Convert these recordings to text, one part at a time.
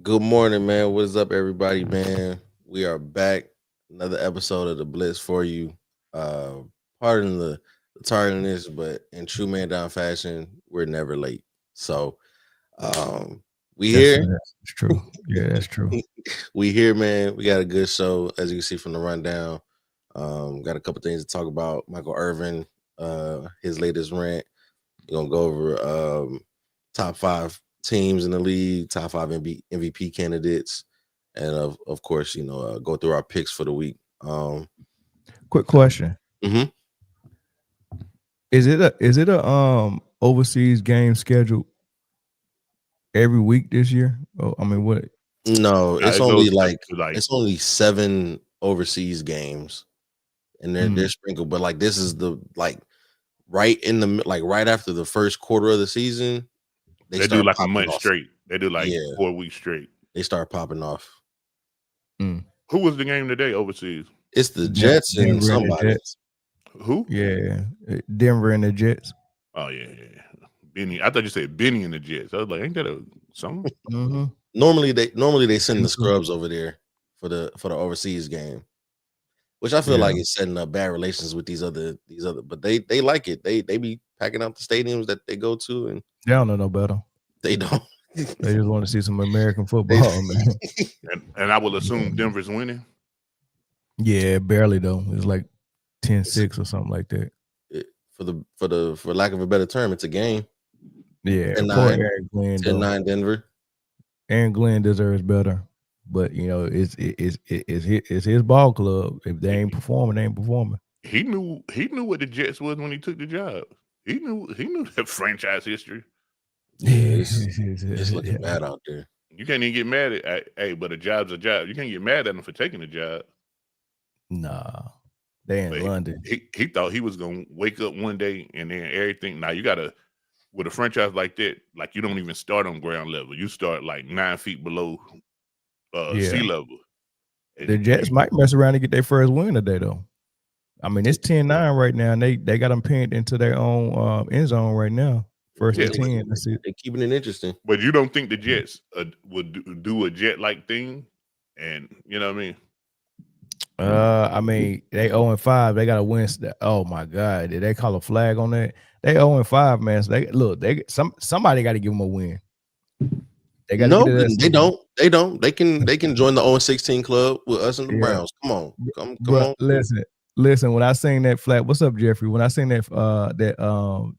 Good morning, man. What is up, everybody, man? We are back. Another episode of the Blitz for you. Uh, Pardon the tardiness, but in true man down fashion, we're never late. So, we here. That's true. Yeah, that's true. We here, man. We got a good show, as you can see from the rundown. Got a couple things to talk about. Michael Irvin, his latest rant. We're gonna go over top 5 teams in the league, top 5 MVP candidates, and of course, go through our picks for the week. Quick question: Mhm. Is it a overseas game scheduled every week this year? Oh, I mean, what? No, it's it only goes like to it's only 7 overseas games, and they're sprinkled. But like this is the right in the right after the first quarter of the season, they do like a popping month off. straight. They do like 4 weeks straight. They start popping off. Who was the game today overseas? It's the Jets and Denver somebody. the Jets. Who? Yeah, Denver and the Jets. Oh yeah. Benny. I thought you said Benny and the Jets. I was like, ain't that a song? Normally they send the scrubs over there for the overseas game, which I feel like is setting up bad relations with these other. But they like it. They be packing out the stadiums that they go to, and they don't know no better. They don't. They just want to see some American football, man. And I will assume Denver's winning. Yeah, barely though. It's like 10-6 or something like that. For lack of a better term, it's a game. Yeah, 10-9 Denver. Aaron Glenn deserves better, but it's his ball club. If they ain't performing, they ain't performing. He knew what the Jets was when he took the job. He knew that franchise history. Yeah, it's looking bad out there. You can't even get mad at but a job's a job. You can't get mad at him for taking the job. Nah, they in London. He thought he was gonna wake up one day and then everything. Now you gotta, with a franchise like that, like you don't even start on ground level. You start like 9 feet below sea level. The Jets might mess around and get their first win today, though. I mean, it's 10-9 right now, and they got them pinned into their own end zone right now. First and 10. That's it. They're keeping it interesting. But you don't think the Jets would do a Jet-like thing? And you know what I mean? I mean, they 0-5. They got to win. Oh my God! Did they call a flag on that? They 0-5, man. So somebody got to give them a win. They got they don't. They can join the 0-16 club with us and the Browns. Come on. Listen. When I seen that flag, what's up, Jeffrey? When I seen that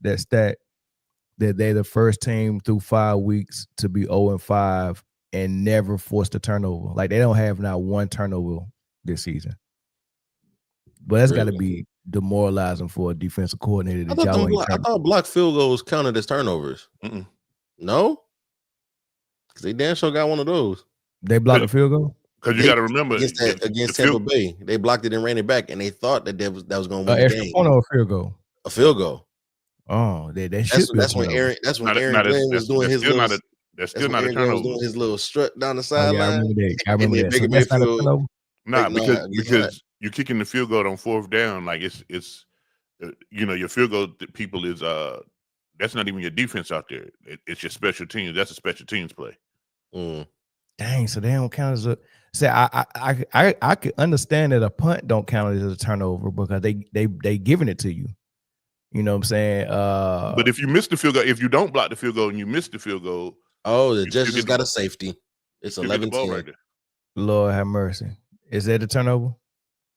that stat that they're the first team through 5 weeks to be 0-5 and never forced a turnover. Like they don't have now one turnover this season. But that's got to be demoralizing for a defensive coordinator. I thought blocked field goals counted as turnovers. No, because they damn sure got one of those. They blocked a field goal. Because you got to remember against Tampa Bay, they blocked it and ran it back, and they thought that was going to win the extra game. Point or a field goal. A field goal. Oh, that's when Aaron Glenn was doing his little. That's still not a turnover. Was doing his little strut down the sideline. I remember that. So that's not a turnover. Nah, because you're kicking the field goal on 4th down. Like it's your field goal people is that's not even your defense out there. It's your special teams. That's a special teams play. Dang, so they don't count as a. Say I could understand that a punt don't count as a turnover because they giving it to you. You know what I'm saying? But if you miss the field goal, if you don't block the field goal and you miss the field goal, the Jets just got a safety. It's 11-10. Right there. Lord have mercy. Is that a turnover?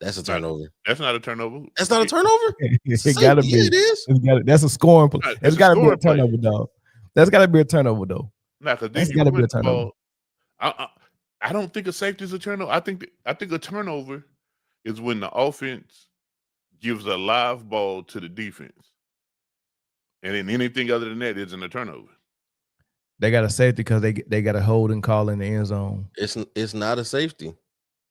That's a turnover. That's not a turnover. That's not a turnover? It gotta be. It is. That's a scoring play. It's gotta be a turnover, dog. That's gotta be a turnover, though. Nah, because that's gotta be a turnover. I don't think a safety is a turnover. I think a turnover is when the offense gives a live ball to the defense, and then anything other than that isn't a turnover. They got a safety because they got a holding call in the end zone. It's not a safety.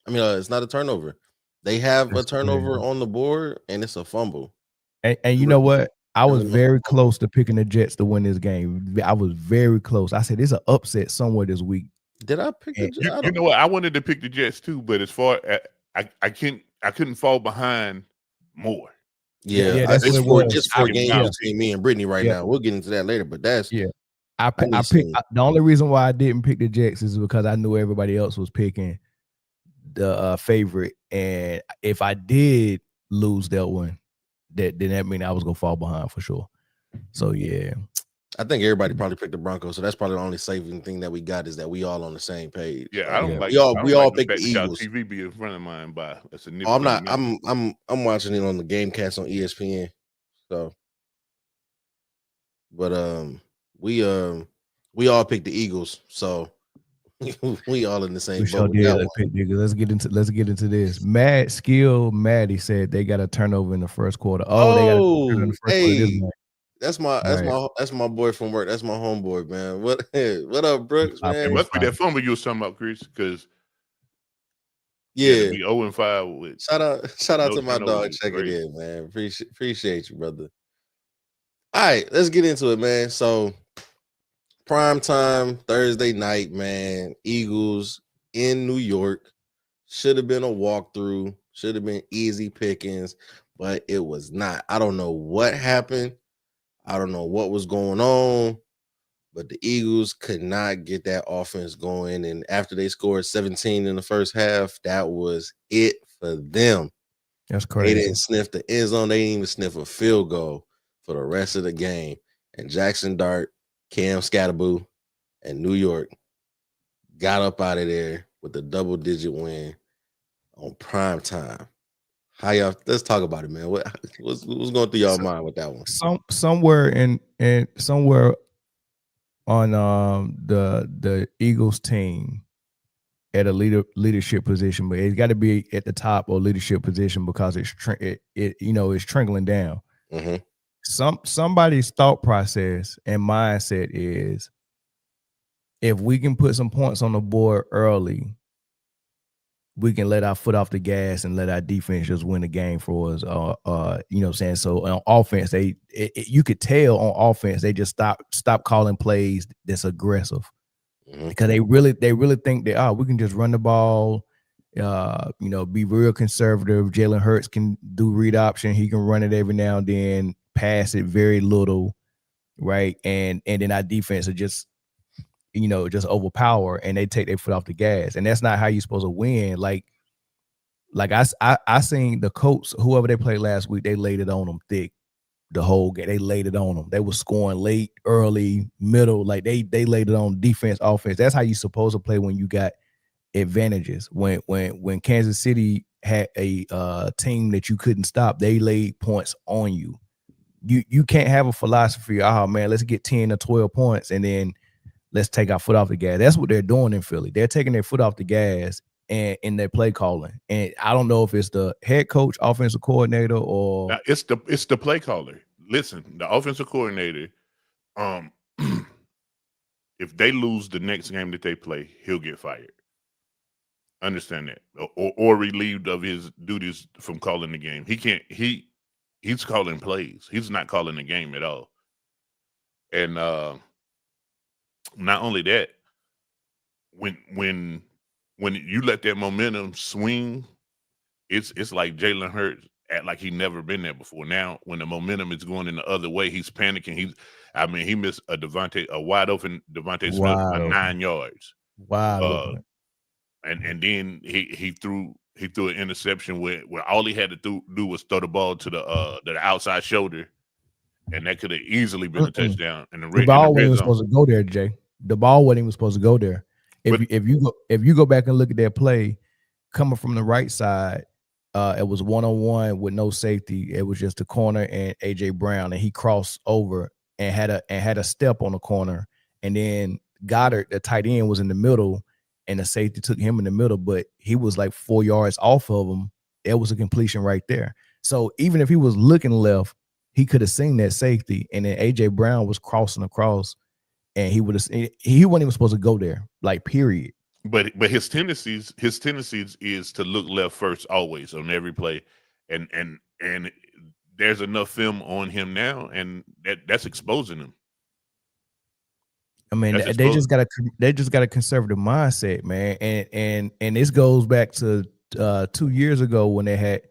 I mean, it's not a turnover. They have a turnover on the board, and it's a fumble. And you know what? I was very close to picking the Jets to win this game. I was very close. I said, it's an upset somewhere this week. Did I pick the Jets? You know what? I wanted to pick the Jets too, but as far as I couldn't fall behind more. Yeah, it's 4 games between me and Britne right now. We'll get into that later, but that's I picked the only reason why I didn't pick the Jets is because I knew everybody else was picking the favorite, and if I did lose that one, then that mean I was gonna fall behind for sure. So yeah, I think everybody probably picked the Broncos, so that's probably the only saving thing that we got is that we all on the same page. Yeah, I don't like. We all picked the Eagles. TV be in front of mine by a significant. I'm not. I'm watching it on the GameCast on ESPN. So, but we all picked the Eagles, so we all in the same boat. Let's get into this. Maddie said they got a turnover in the first quarter. They got a turnover in the first quarter this game. That's my boy from work. That's my homeboy, man. What up, Brooks, man? It must be that fumble you was talking about, Chris, because yeah, be 0-5 with. Shout out to my dog checking in, man. Appreciate you, brother. All right, let's get into it, man. So prime time Thursday night, man. Eagles in New York. Should have been a walkthrough. Should have been easy pickings, but it was not. I don't know what happened. I don't know what was going on, but the Eagles could not get that offense going. And after they scored 17 in the first half, that was it for them. That's crazy. They didn't sniff the end zone. They didn't even sniff a field goal for the rest of the game. And Jackson Dart, Cam Scatterboo, and New York got up out of there with a double-digit win on prime time. How y'all? Let's talk about it, man. What's going through y'all mind with that one? Somewhere on the Eagles team at a leadership position, but it's got to be at the top or leadership position because it's trickling down. Mm-hmm. Somebody's thought process and mindset is, if we can put some points on the board early, we can let our foot off the gas and let our defense just win the game for us. You know what I'm saying? So on offense, you could tell on offense they just stop calling plays that's aggressive, because they really think that we can just run the ball, be real conservative. Jalen Hurts can do read option. He can run it every now and then, pass it very little, right? And then our defense are just overpower, and they take their foot off the gas, and that's not how you're supposed to win. Like I seen the Colts, whoever they played last week, they laid it on them thick the whole game. They laid it on them. They were scoring late, early, middle. Like they laid it on defense, offense. That's how you're supposed to play when you got advantages. When Kansas City had a team that you couldn't stop, they laid points on you. You can't have a philosophy, man, let's get 10 or 12 points and then let's take our foot off the gas. That's what they're doing in Philly. They're taking their foot off the gas and in their play calling. And I don't know if it's the head coach, offensive coordinator, or now, it's the play caller. Listen, the offensive coordinator, if they lose the next game that they play, he'll get fired. Understand that, or relieved of his duties from calling the game. He can't. He's calling plays. He's not calling the game at all. And not only that, when you let that momentum swing, it's like Jalen Hurts act like he never been there before. Now, when the momentum is going in the other way, he's panicking. He missed a wide open Devontae Smith by 9 yards. Wow. And then he threw an interception where all he had to do was throw the ball to the outside shoulder, and that could have easily been a touchdown. And the ball wasn't even supposed to go there, Jay. The ball wasn't even supposed to go there. If you go back and look at that play, coming from the right side, it was 1-on-1 with no safety. It was just the corner and AJ Brown, and he crossed over and had a step on the corner, and then Goddard, the tight end, was in the middle, and the safety took him in the middle, but he was like 4 yards off of him. It was a completion right there. So even if he was looking left, he could have seen that safety, and then AJ Brown was crossing across, and he wasn't even supposed to go there, like, period. But his tendencies is to look left first always on every play, and there's enough film on him now, and that's exposing him. I mean, they just got a conservative mindset, man, and this goes back to 2 years ago when they had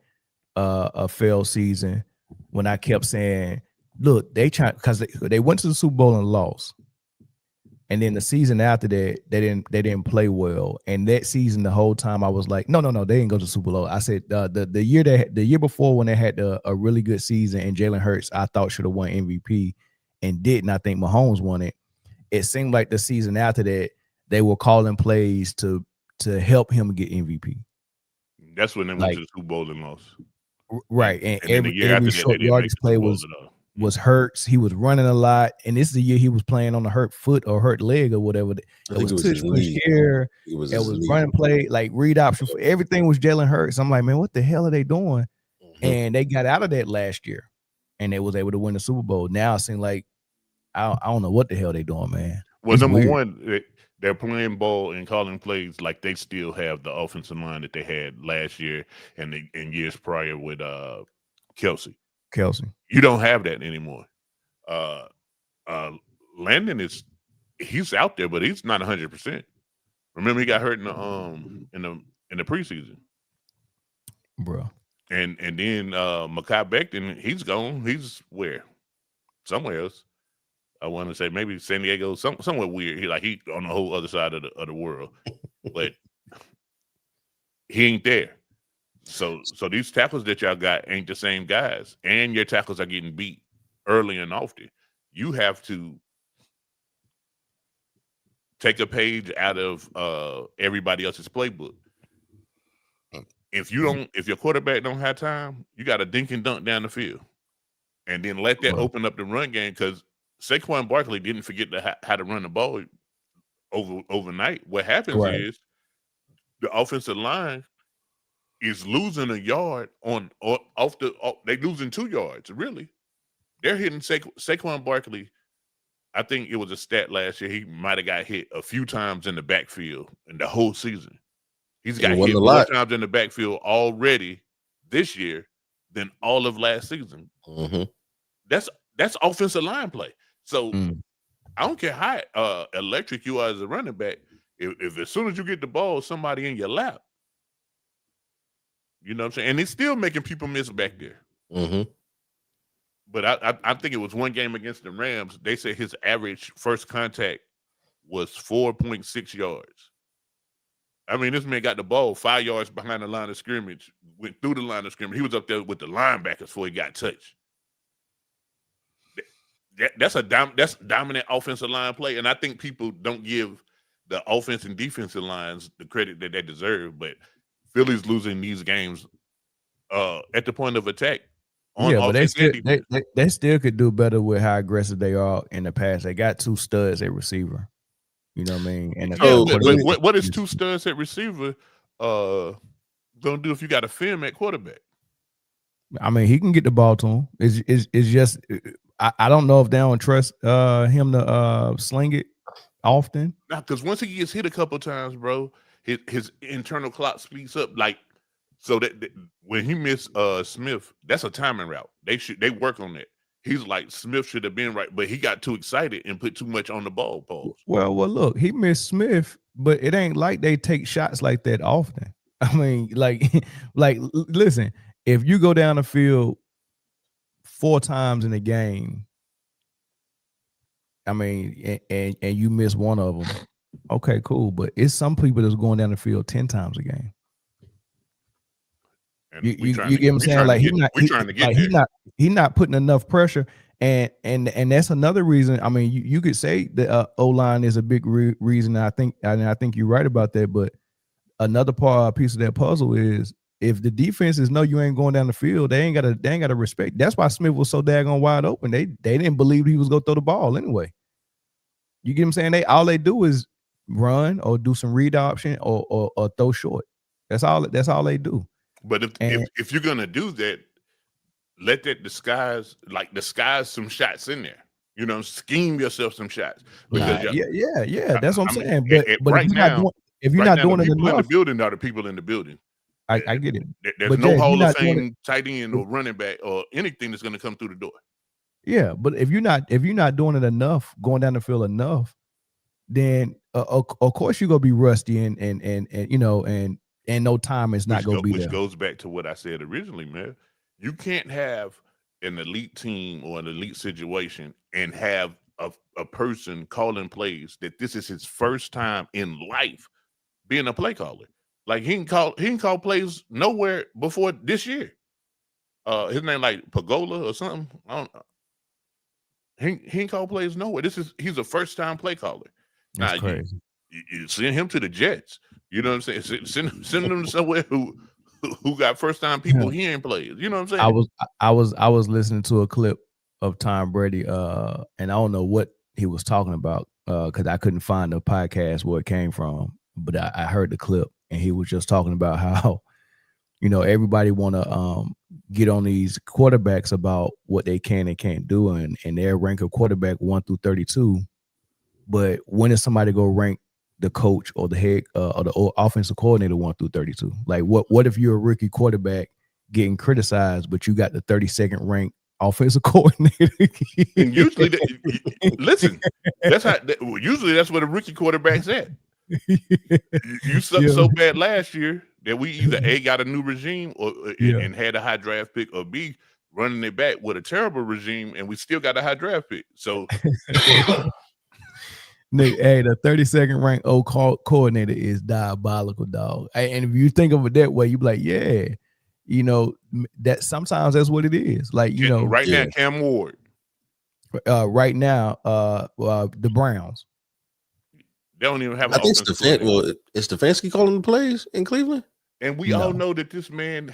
a failed season. When I kept saying, look, they try, because they went to the Super Bowl and lost. And then the season after that, they didn't play well. And that season, the whole time I was like, no, they didn't go to Super Bowl. I said the year before when they had a really good season and Jalen Hurts, I thought should have won MVP and didn't. I think Mahomes won it. It seemed like the season after that, they were calling plays to help him get MVP. That's when they went to the Super Bowl and lost. Right. And every short yardage play was Hurts. He was running a lot, and this is the year he was playing on a hurt foot or hurt leg or whatever. It was tush push here. It was running play, like read option for everything was Jalen Hurts. I'm like, man, what the hell are they doing? And they got out of that last year, and they was able to win the Super Bowl. Now it seems like I don't know what the hell they doing, man. Well, number one, they're playing ball and calling plays like they still have the offensive line that they had last year and years prior with Kelsey. You don't have that anymore. Landon he's out there, but he's not 100%. Remember, he got hurt in the preseason, bro. And then Mekhi Becton, he's gone. He's where? Somewhere else. I want to say maybe San Diego, somewhere weird. He on the whole other side of the world, but he ain't there. So these tackles that y'all got ain't the same guys, and your tackles are getting beat early and often. You have to take a page out of everybody else's playbook. If your quarterback don't have time, you got to dink and dunk down the field, and then let that open up the run game because Saquon Barkley didn't forget how to run the ball overnight. What happens is the offensive line is losing a yard they losing 2 yards, really. They're hitting Saquon Barkley. I think it was a stat last year. He might have got hit a few times in the backfield in the whole season. He's got hit more times in the backfield already this year than all of last season. That's offensive line play. So I don't care how electric you are as a running back. If as soon as you get the ball, somebody in your lap, you know what I'm saying? And it's still making people miss back there. But I think it was one game against the Rams. They said his average first contact was 4.6 yards. I mean, this man got the ball 5 yards behind the line of scrimmage, went through the line of scrimmage. He was up there with the linebackers before he got touched. That's dominant offensive line play, and I think people don't give the offense and defensive lines the credit that they deserve. But Philly's losing these games at the point of attack. But they still could do better with how aggressive they are in the past. They got 2 studs at receiver. You know what I mean? And what is 2 studs at receiver gonna do if you got a film at quarterback? I mean, he can get the ball to him. It's just I don't know if they don't trust him to sling it often. Now, because once he gets hit a couple times, bro, his internal clock speeds up. Like, so that when he missed Smith, that's a timing route. They work on that. He's like, Smith should have been right, but he got too excited and put too much on the ball. Pause. Well, look, he missed Smith, but it ain't like they take shots like that often. I mean, like listen, if you go down the field 4 times in a game, I mean, and you miss one of them, okay, cool. But it's some people that's going down the field 10 times a game. You get what I'm saying? Like he's not putting enough pressure, and that's another reason. I mean, you could say the O-line is a big reason. I think you're right about that. But another piece of that puzzle is if the defenses know you ain't going down the field, they ain't gotta respect. That's why Smith was so daggone wide open. They didn't believe he was gonna throw the ball anyway. You get what I'm saying? All they do is run or do some read option or throw short. That's all they do. But if you're gonna do that, let that disguise some shots in there. You know, scheme yourself some shots. Because that's what I'm saying. But right now, if you're not doing it people enough, in the building are the people in the building. I get it. There's no Hall of Fame tight end or running back or anything that's going to come through the door. Yeah, but if you're not doing it enough, going down the field enough, then of course you're gonna be rusty and you know and no time is not going to be there. Which goes back to what I said originally, man. You can't have an elite team or an elite situation and have a person calling plays that this is his first time in life being a play caller. Like he can call plays nowhere before this year. His name like Pagola or something. I don't. He can call plays nowhere. He's a first time play caller. That's Now crazy. you send him to the Jets. You know what I'm saying? Send him somewhere who got first time people hearing plays. You know what I'm saying? I was listening to a clip of Tom Brady, and I don't know what he was talking about because I couldn't find the podcast where it came from, but I heard the clip, and he was just talking about how, you know, everybody want to get on these quarterbacks about what they can and can't do, and they'll rank a quarterback 1 through 32. But when is somebody go rank the coach or the head or the offensive coordinator 1 through 32? Like, what if you're a rookie quarterback getting criticized, but you got the 32nd ranked offensive coordinator? And usually, listen, usually that's where the rookie quarterback's at. You sucked so bad last year that we either A, got a new regime or and had a high draft pick, or B, running it back with a terrible regime and we still got a high draft pick. So Nick, hey, the 32nd ranked coordinator is diabolical, dog. And if you think of it that way, you be like, yeah, you know, that sometimes that's what it is. Like, you know, right now, Cam Ward. Right now, the Browns. They don't even have. I think is Stefanski calling the plays in Cleveland? And we all know that this man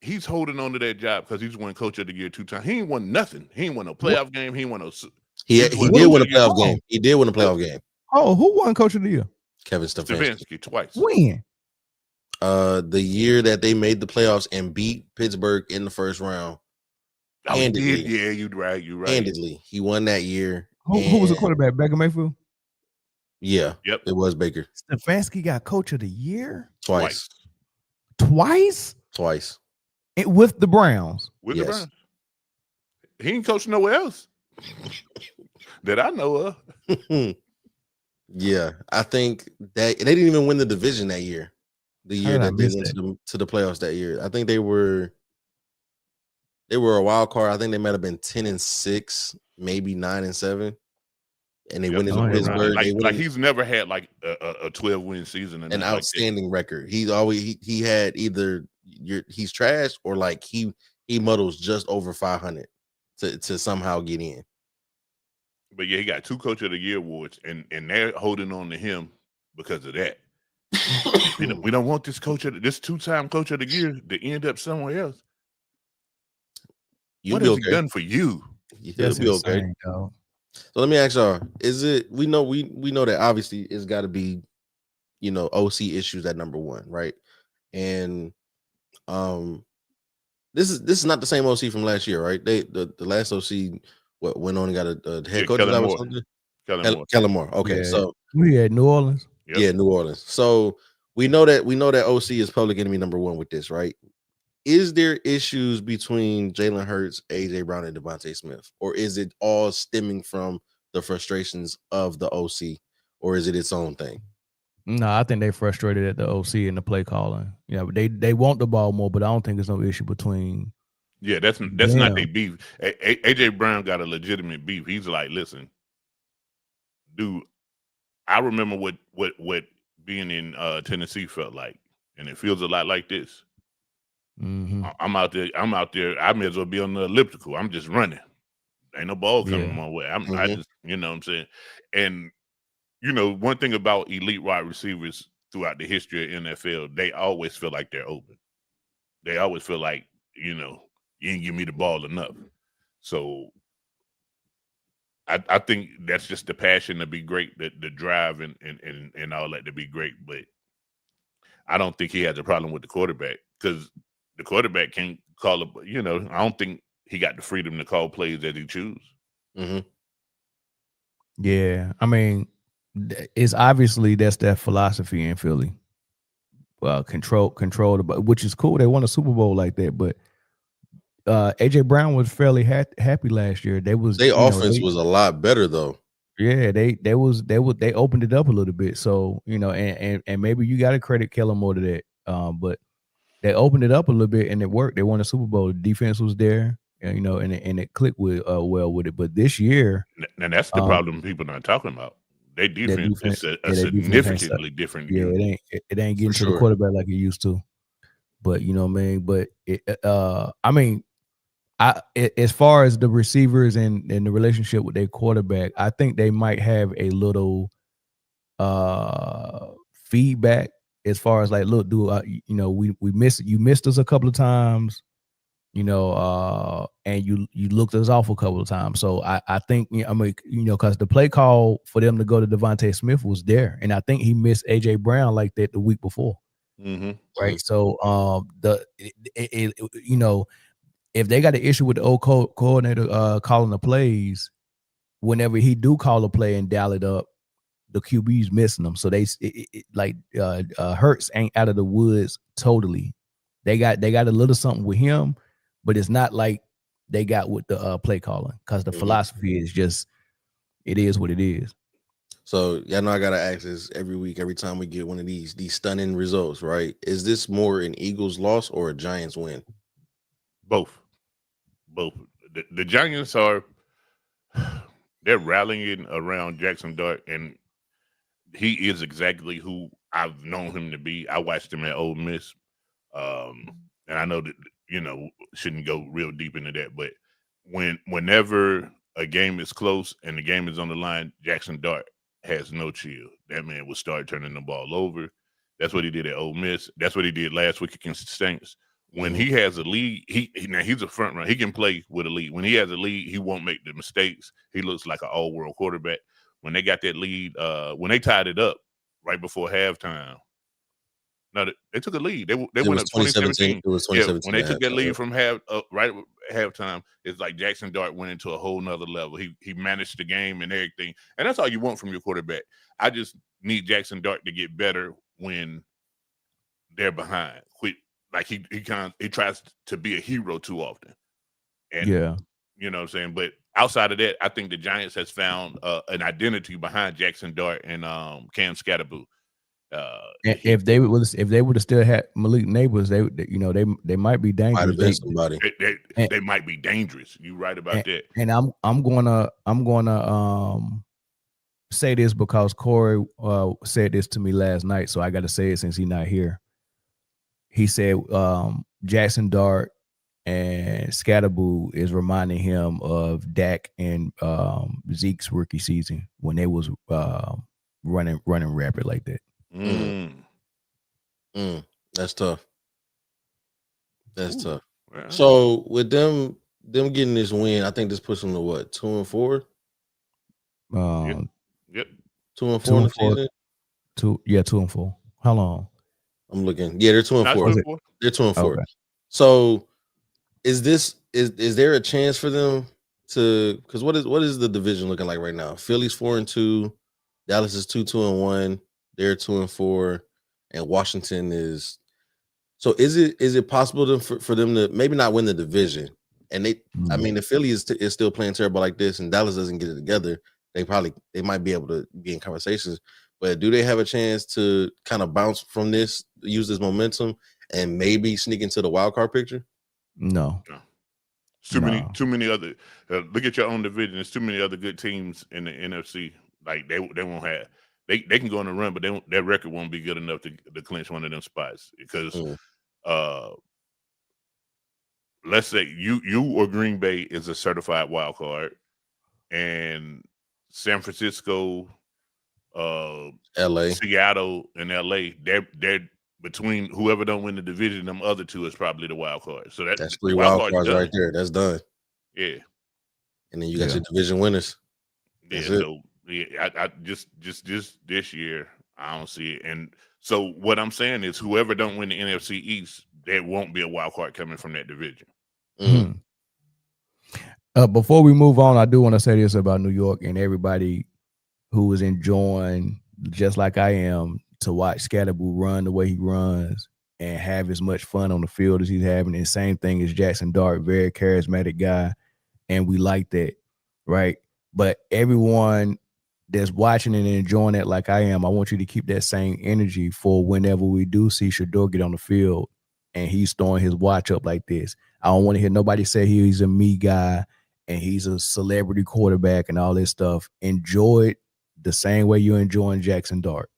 he's holding on to that job because he's won Coach of the Year 2 times. He ain't won nothing. He ain't won a playoff game. He ain't won no. He did win a playoff game. He did win a playoff game. Oh, who won Coach of the Year? Kevin Stefanski twice. When? The year that they made the playoffs and beat Pittsburgh in the first round. Oh, handedly. Yeah, you're right. Handedly. He won that year. Who was the quarterback? Baker Mayfield? Yeah. Yep. It was Baker. Stefanski got Coach of the Year? Twice? With the Browns? With the Browns. He ain't coached nowhere else that I know of. Yeah. I think that they didn't even win the division that year. The year that they went to the playoffs that year. I think they were a wild card. I think they might have been 10-6, maybe 9-7. And they went into Pittsburgh. Like he's never had like a 12-win season. An outstanding record. He's always he had either he's trash or like he muddles just over 500 to somehow get in. But yeah, he got 2 Coach of the Year awards, and they're holding on to him because of that. we don't want this 2-time Coach of the Year to end up somewhere else. What has he done for you? You'll be okay. So let me ask y'all: is it we know that obviously it's got to be, you know, OC issues at number one, right? And this is not the same OC from last year, right? The last OC went on and got a head coach or something. Kellen Moore. Okay, yeah. So we had New Orleans. Yep. Yeah, New Orleans. So we know that OC is public enemy number one with this, right? Is there issues between Jalen Hurts, AJ Brown, and Devontae Smith, or is it all stemming from the frustrations of the OC, or is it its own thing? No, I think they're frustrated at the OC and the play calling. Yeah, but they want the ball more, but I don't think there's no issue between. Yeah, that's not their beef. AJ Brown got a legitimate beef. He's like, listen, dude, I remember what being in Tennessee felt like, and it feels a lot like this. Mm-hmm. I'm out there. I may as well be on the elliptical. I'm just running. Ain't no ball coming my way. I just, you know what I'm saying? And, you know, one thing about elite wide receivers throughout the history of NFL, they always feel like they're open. They always feel like, you know, you didn't give me the ball enough. So I think that's just the passion to be great, the drive and all that to be great. But I don't think he has a problem with the quarterback, because the quarterback can't call it, you know, I don't think he got the freedom to call plays that he choose. Mm-hmm. Yeah, I mean, it's obviously that's that philosophy in Philly. Well, control which is cool. They won a Super Bowl like that, but AJ Brown was fairly happy last year. Their offense was a lot better though. Yeah, they opened it up a little bit. So, you know, and maybe you got to credit Kellen Moore to that. But they opened it up a little bit and it worked. They won a Super Bowl. The defense was there, you know, and it clicked with well with it. But this year, and that's the problem people not talking about. Their defense is a significantly different unit. It ain't getting to the quarterback like it used to. But you know what I mean. But I mean, as far as the receivers and the relationship with their quarterback, I think they might have a little feedback as far as like, look, dude, you know, you missed us a couple of times, you know, and you looked us off a couple of times. So I think, I mean, you know, because the play call for them to go to Devontae Smith was there, and I think he missed AJ Brown like that the week before. Mm-hmm. Right. So you know, if they got an issue with the old coordinator calling the plays, whenever he do call a play and dial it up, the QB's missing them. So Hurts ain't out of the woods totally. They got a little something with him, but it's not like they got with the play calling, because the philosophy is just, it is what it is. So y'all know I gotta ask this every week, every time we get one of these stunning results, right? Is this more an Eagles loss or a Giants win? Both. The Giants they're rallying around Jackson Dart, and he is exactly who I've known him to be. I watched him at Ole Miss, and I know that, you know, shouldn't go real deep into that, but whenever a game is close and the game is on the line, Jackson Dart has no chill. That man will start turning the ball over. That's what he did at Ole Miss. That's what he did last week against the Saints. When he has a lead, he's a front runner. He can play with a lead. When he has a lead, he won't make the mistakes. He looks like an all-world quarterback. When they got that lead, when they tied it up right before halftime, no, they took a lead. They went up 2017. It was 2017. When they took that lead from right at halftime, it's like Jackson Dart went into a whole nother level. He managed the game and everything, and that's all you want from your quarterback. I just need Jackson Dart to get better when they're behind. Like he tries to be a hero too often, and you know what I'm saying. But outside of that, I think the Giants has found an identity behind Jackson Dart and Cam Scatterboo. If they would have still had Malik Neighbors, they might be dangerous. They might be dangerous. You're right about that. And I'm gonna say this because Corey said this to me last night, so I got to say it since he's not here. He said Jackson Dart and Scatterboo is reminding him of Dak and Zeke's rookie season when they was running rapid like that. That's tough. That's tough. Wow. So with them getting this win, I think this puts them to what, 2-4? Yep. 2-4 in the season. 2-4. How long? I'm looking. Yeah, they're 2-4. They're 2-4. Okay. So is there a chance for them to, because what is the division looking like right now? Philly's 4-2, Dallas is 2-1, they're 2-4, and Washington is. So is it possible for them to maybe not win the division? And I mean, the Philly is still playing terrible like this, and Dallas doesn't get it together. They might be able to be in conversations. But do they have a chance to kind of bounce from this, use this momentum, and maybe sneak into the wild card picture? No. Too many other. Look at your own division. There's too many other good teams in the NFC. Like they won't have. They can go on a run, but their record won't be good enough to clinch one of them spots. Because let's say you or Green Bay is a certified wild card, and San Francisco, LA, Seattle, and LA, they're between whoever don't win the division. Them other two is probably the wild card. So that's 3 wild cards right there. That's done. Yeah, and then you got your division winners. That's it. So I just this year I don't see it. And so what I'm saying is, whoever don't win the NFC East, there won't be a wild card coming from that division. Before we move on, I do want to say this about New York and everybody who is enjoying, just like I am, to watch Scatterboo run the way he runs and have as much fun on the field as he's having. And same thing as Jackson Dart, very charismatic guy, and we like that, right? But everyone that's watching and enjoying it like I am, I want you to keep that same energy for whenever we do see Shedeur get on the field and he's throwing his watch up like this. I don't want to hear nobody say he's a me guy and he's a celebrity quarterback and all this stuff. Enjoy it the same way you're enjoying Jackson Dart,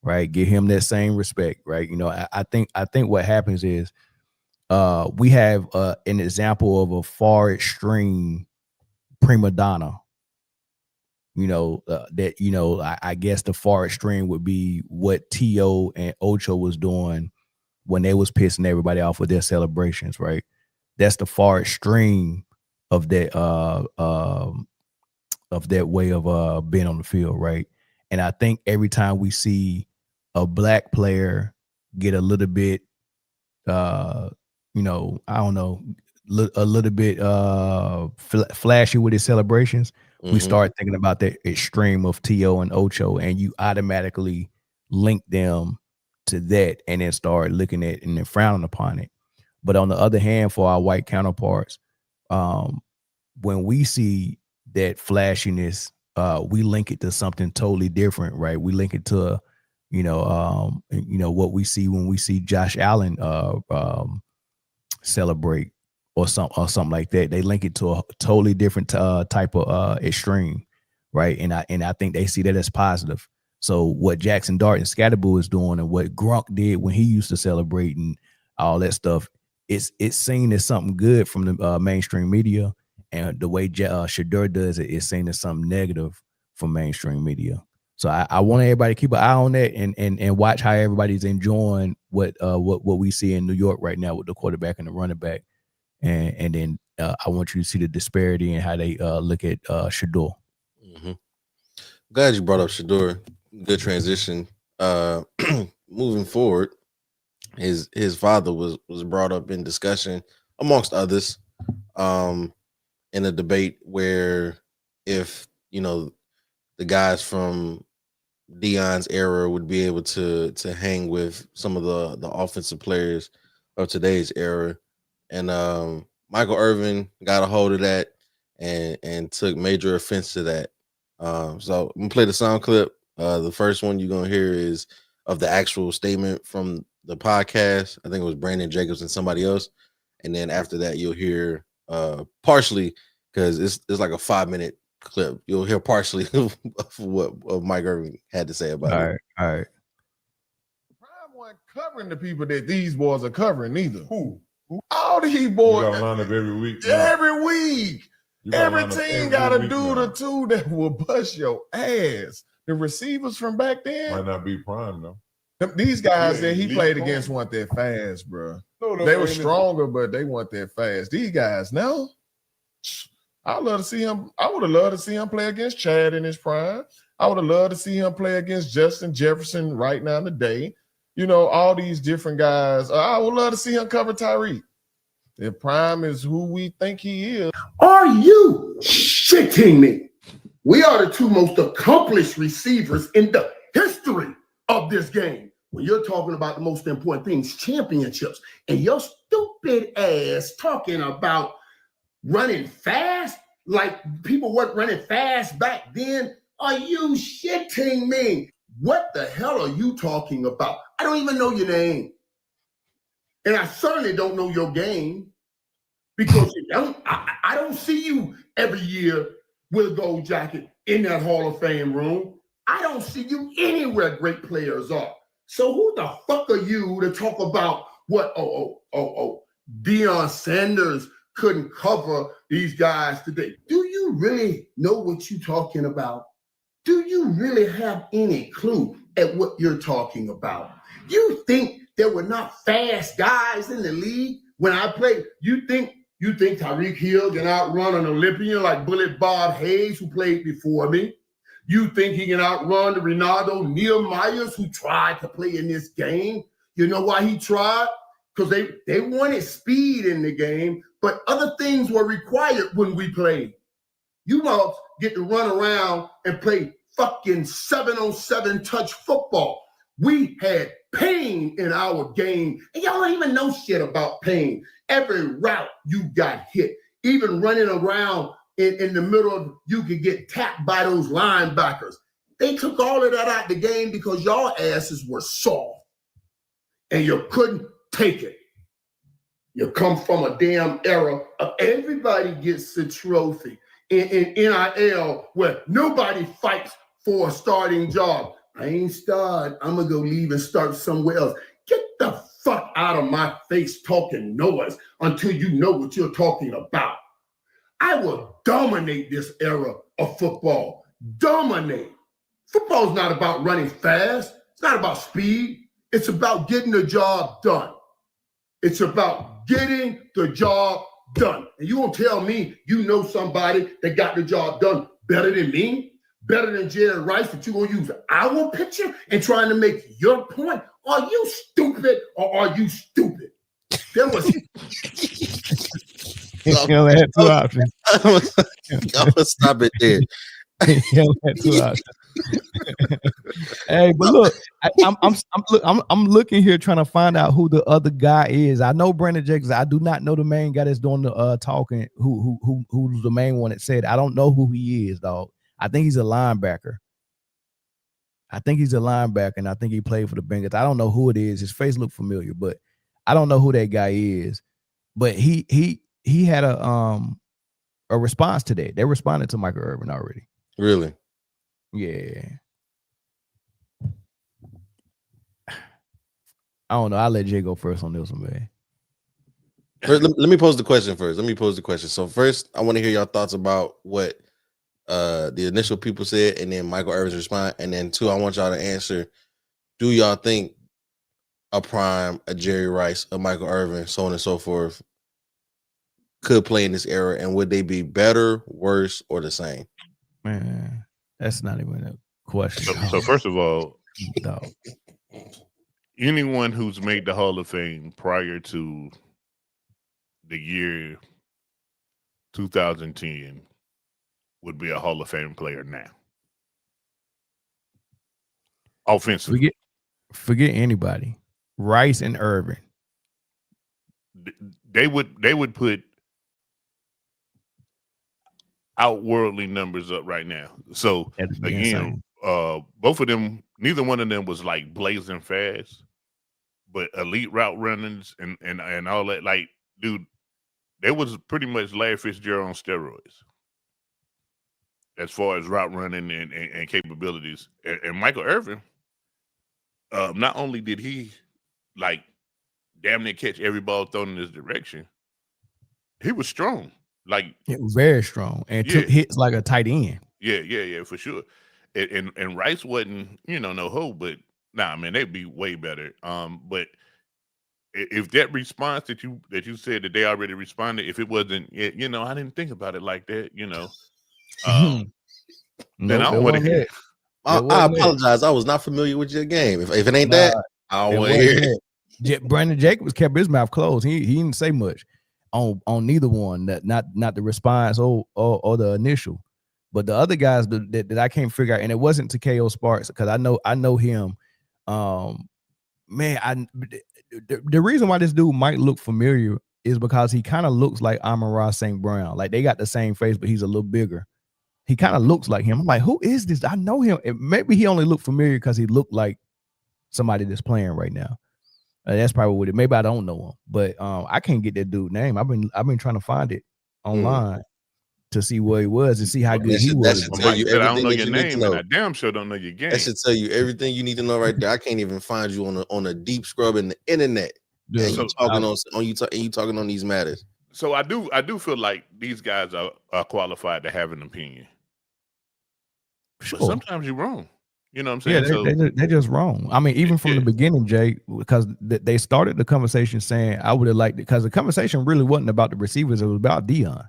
right? Give him that same respect, right? You know, I think what happens is we have an example of a far extreme prima donna. You know, that, you know, I guess the far extreme would be what T.O. and Ocho was doing when they was pissing everybody off with their celebrations, right? That's the far extreme of that way of being on the field, right? And I think every time we see a black player get a little bit you know, I don't know, a little bit flashy with his celebrations, we start thinking about the extreme of T.O. and Ocho, and you automatically link them to that and then start looking at and then frowning upon it. But on the other hand, for our white counterparts, when we see that flashiness, we link it to something totally different, right? We link it to, you know, what we see when we see Josh Allen celebrate or something like that. They link it to a totally different type of extreme, right? And I think they see that as positive. So what Jackson Dart and Scatterboo is doing, and what Gronk did when he used to celebrate and all that stuff, it's seen as something good from the mainstream media, and the way Shedeur does it is seen as something negative from mainstream media. So I want everybody to keep an eye on that and watch how everybody's enjoying what we see in New York right now with the quarterback and the running back, and then I want you to see the disparity in how they look at Shedeur. Glad you brought up Shedeur. Good transition. Moving forward, his father was brought up in discussion amongst others, in a debate where if, you know, the guys from Deion's era would be able to hang with some of the offensive players of today's era, and Michael Irvin got a hold of that and took major offense to that. So I'm gonna play the sound clip. The first one you're gonna hear is of the actual statement from the podcast. I think it was Brandon Jacobs and somebody else, and then after that you'll hear partially, because it's like a 5-minute clip. You'll hear partially of what Mike Irvin had to say about it. All right. Prime wasn't covering the people that these boys are covering either. Who? All these boys. You gotta line up every week. Every week. Every team got a dude or two that will bust your ass. The receivers from back then might not be prime though. These guys that he played against weren't that fast, bro. No, they were stronger, but they weren't that fast. These guys, no. I would love to see him. I would have loved to see him play against Chad in his prime. I would have loved to see him play against Justin Jefferson right now today. You know, all these different guys. I would love to see him cover Tyreek. If prime is who we think he is. Are you shitting me? We are the two most accomplished receivers in the history of this game. When you're talking about the most important things, championships, and your stupid ass talking about running fast, like people weren't running fast back then. Are you shitting me? What the hell are you talking about? I don't even know your name. And I certainly don't know your game, because I don't see you every year with a gold jacket in that Hall of Fame room. I don't see you anywhere great players are. So who the fuck are you to talk about what, Deion Sanders couldn't cover these guys today? Do you really know what you're talking about? Do you really have any clue at what you're talking about? You think there were not fast guys in the league when I played? You think Tyreek Hill can outrun an Olympian like Bullet Bob Hayes, who played before me? You think he can outrun the Ronaldo Myers, who tried to play in this game? You know why he tried? Because they wanted speed in the game, but other things were required when we played. You must get to run around and play fucking 7-on-7 touch football. We had pain in our game, and y'all don't even know shit about pain. Every route you got hit, even running around in the middle of, you could get tapped by those linebackers. They took all of that out of the game because y'all asses were soft, and you couldn't take it. You come from a damn era of everybody gets a trophy in NIL where nobody fights for a starting job. I ain't started. I'm going to go leave and start somewhere else. Get the fuck out of my face talking noise until you know what you're talking about. I will dominate this era of football. Dominate. Football is not about running fast. It's not about speed. It's about getting the job done. It's about getting the job done. And you won't tell me you know somebody that got the job done better than me, better than Jerry Rice, that you're going to use our picture and trying to make your point. Are you stupid or are you stupid? There was... You only had two options. I'm gonna stop it there. You only had two options. Hey, but look, I'm looking here trying to find out who the other guy is. I know Brandon Jacobs. I do not know the main guy that's doing the talking. Who's the main one that said? I don't know who he is, dog. I think he's a linebacker. And I think he played for the Bengals. I don't know who it is. His face looked familiar, but I don't know who that guy is. But he had a response to that. They responded to Michael Irvin already. Really? Yeah. I don't know. I'll let Jay go first on this one, man. First, let me pose the question first. So first, I want to hear your thoughts about what the initial people said, and then Michael Irvin's response. And then two, I want y'all to answer, do y'all think a Prime, a Jerry Rice, a Michael Irvin, so on and so forth, could play in this era, and would they be better, worse, or the same? Man, that's not even a question. So first of all, no. Anyone who's made the Hall of Fame prior to the year 2010 would be a Hall of Fame player now. Offensively. Forget anybody. Rice and Irvin. They would put outworldly numbers up right now. So again, both of them, neither one of them was like blazing fast, but elite route runners and all that. Like, dude, they was pretty much Larry Fitzgerald on steroids as far as route running and capabilities. And Michael Irvin, not only did he like damn near catch every ball thrown in his direction, he was strong. Like, it was very strong and took hits like a tight end. Yeah, for sure. And Rice wasn't, no hope, but nah, man, they'd be way better. But if that response that you said that they already responded, if it wasn't, I didn't think about it like that, then I don't want to hear. I apologize. I was not familiar with your game. If it ain't that, I don't want to hear it. Brandon Jacobs kept his mouth closed. He didn't say much on neither one. Not the response or the initial, but the other guys that I can't figure out. And it wasn't Takeo Sparks, because I know him. Man, the reason why this dude might look familiar is because he kind of looks like Amon-Ra St. Brown. Like, they got the same face, but he's a little bigger. He kind of looks like him. I'm like, who is this? I know him. Maybe he only looked familiar because he looked like somebody that's playing right now. That's probably what it. Maybe I don't know him, but I can't get that dude's name. I've been trying to find it online to see where he was and see how good he was. I don't know your name, and I damn sure don't know your game. That should tell you everything you need to know right there. I can't even find you on a deep scrub in the internet. Yeah, and you talking on these matters. So I do feel like these guys are qualified to have an opinion. Sure. But sometimes you're wrong. You know what I'm saying? Yeah, they're just wrong. I mean, even from the beginning, Jay, because they started the conversation saying, I would have liked it, because the conversation really wasn't about the receivers. It was about Dion.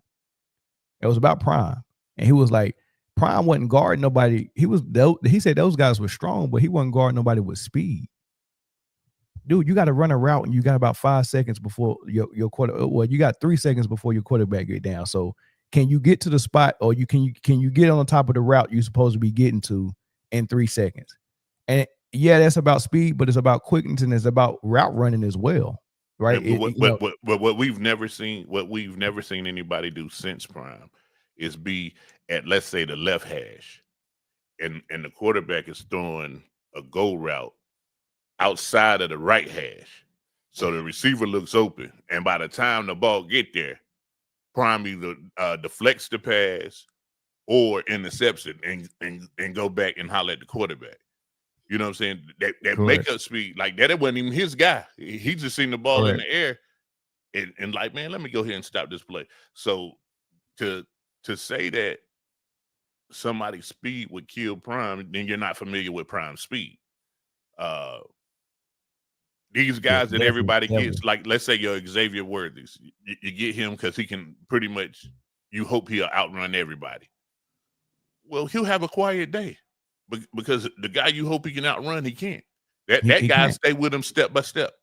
It was about Prime. And he was like, Prime wasn't guarding nobody. He said those guys were strong, but he wasn't guarding nobody with speed. Dude, you got to run a route and you got about 5 seconds before your quarter. Well, you got 3 seconds before your quarterback get down. So can you get to the spot, or can you get on the top of the route you're supposed to be getting to in 3 seconds? And yeah, that's about speed, but it's about quickness and it's about route running as well, right? But what we've never seen anybody do since Prime is be at, let's say, the left hash, and the quarterback is throwing a go route outside of the right hash. So the receiver looks open, and by the time the ball get there, Prime either deflects the pass or intercepts it and go back and holler at the quarterback. You know what I'm saying? That makeup speed, like that, it wasn't even his guy. He just seen the ball in the air and like, man, let me go ahead and stop this play. So to say that somebody's speed would kill Prime, then you're not familiar with Prime's speed. These guys that everybody gets, like, let's say your Xavier Worthies, you get him because he can pretty much, you hope he'll outrun everybody. Well, he'll have a quiet day because the guy you hope he can outrun, he can't. That guy stay with him step by step.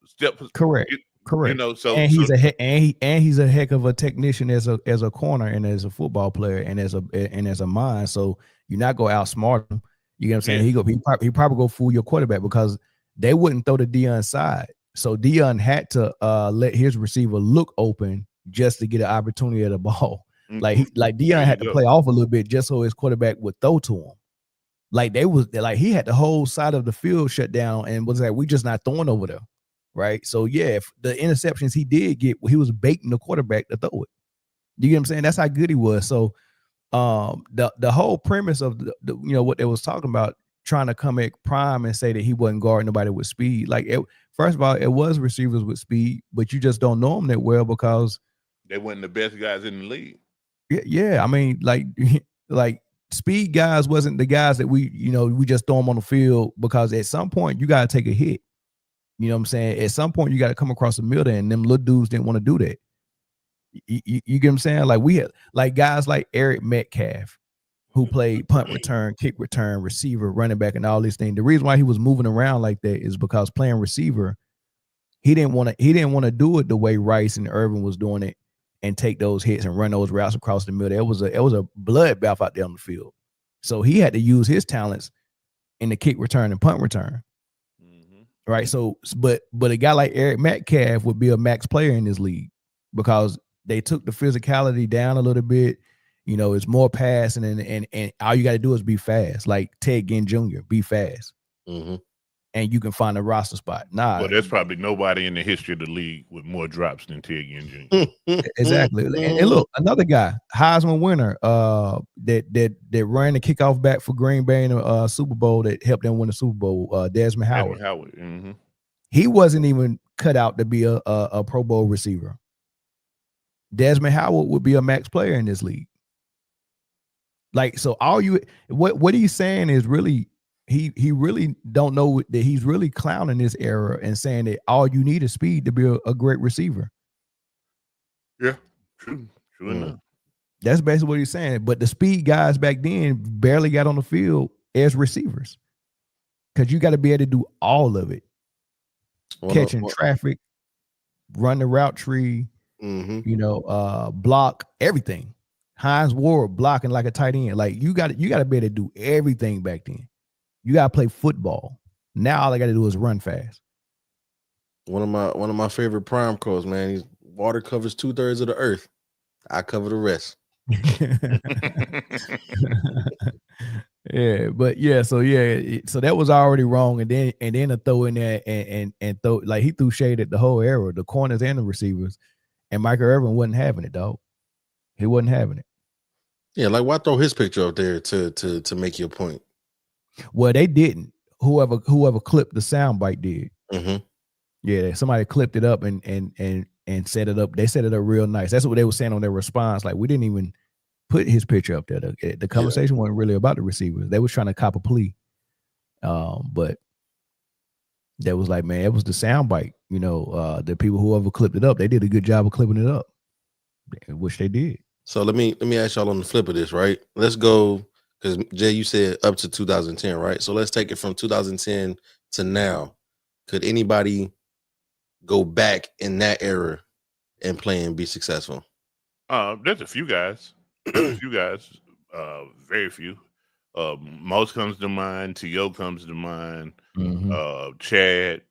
Correct. You know, so and he's he's a heck of a technician as a corner and as a football player and as a mind. So you're not gonna outsmart him. You know what I'm saying? He probably go fool your quarterback because they wouldn't throw to Deion side. So Deion had to let his receiver look open just to get an opportunity at the ball. Like Deion had to play off a little bit just so his quarterback would throw to him. Like he had the whole side of the field shut down and was like, we just not throwing over there. Right. So yeah, if the interceptions he did get, he was baiting the quarterback to throw it. You get what I'm saying? That's how good he was. So the whole premise of the what they was talking about, trying to come at Prime and say that he wasn't guarding nobody with speed. Like first of all, it was receivers with speed, but you just don't know them that well because they weren't the best guys in the league. Yeah. I mean, like speed guys wasn't the guys that we just throw them on the field because at some point you got to take a hit. You know what I'm saying? At some point you got to come across the middle, and them little dudes didn't want to do that. You get what I'm saying? Like we had like guys like Eric Metcalf, who played punt return, kick return, receiver, running back, and all these things. The reason why he was moving around like that is because playing receiver, he didn't want to do it the way Rice and Irvin was doing it and take those hits and run those routes across the middle. It was a bloodbath out there on the field. So he had to use his talents in the kick return and punt return. Right. So, but a guy like Eric Metcalf would be a max player in this league because they took the physicality down a little bit. You know, it's more passing and all you got to do is be fast. Like Ted Ginn Jr., be fast. And you can find a roster spot. Well, there's probably nobody in the history of the league with more drops than Ted Ginn Jr. Exactly. And look, another guy, Heisman winner, that ran the kickoff back for Green Bay in the Super Bowl that helped them win the Super Bowl, Desmond Howard. He wasn't even cut out to be a Pro Bowl receiver. Desmond Howard would be a max player in this league. Like, so what he's saying is really, he really don't know that he's really clowning this era and saying that all you need is speed to be a great receiver. Yeah, true enough. That's basically what he's saying. But the speed guys back then barely got on the field as receivers because you got to be able to do all of it. Catching traffic, run the route tree, block everything. Hines Ward blocking like a tight end. Like you got to be able to do everything back then. You gotta play football. Now all I gotta do is run fast. One of my favorite Prime quotes, man. Water covers 2/3 of the earth. I cover the rest. So that was already wrong, and then to throw in there and throw, like, he threw shade at the whole era, the corners and the receivers, and Michael Irvin wasn't having it, dog. He wasn't having it. Yeah, like why throw his picture up there to make your point? Well, they didn't. Whoever clipped the soundbite did. Yeah, somebody clipped it up and set it up. They set it up real nice. That's what they were saying on their response. Like, we didn't even put his picture up there. The conversation wasn't really about the receivers. They was trying to cop a plea. But that was like, man, it was the soundbite. The people whoever clipped it up, they did a good job of clipping it up, which they did. So let me ask y'all on the flip of this, right? Let's go. Because Jay, you said up to 2010, right? So let's take it from 2010 to now. Could anybody go back in that era and play and be successful? There's a few guys. Very few. Most comes to mind. T.O. comes to mind. Chad.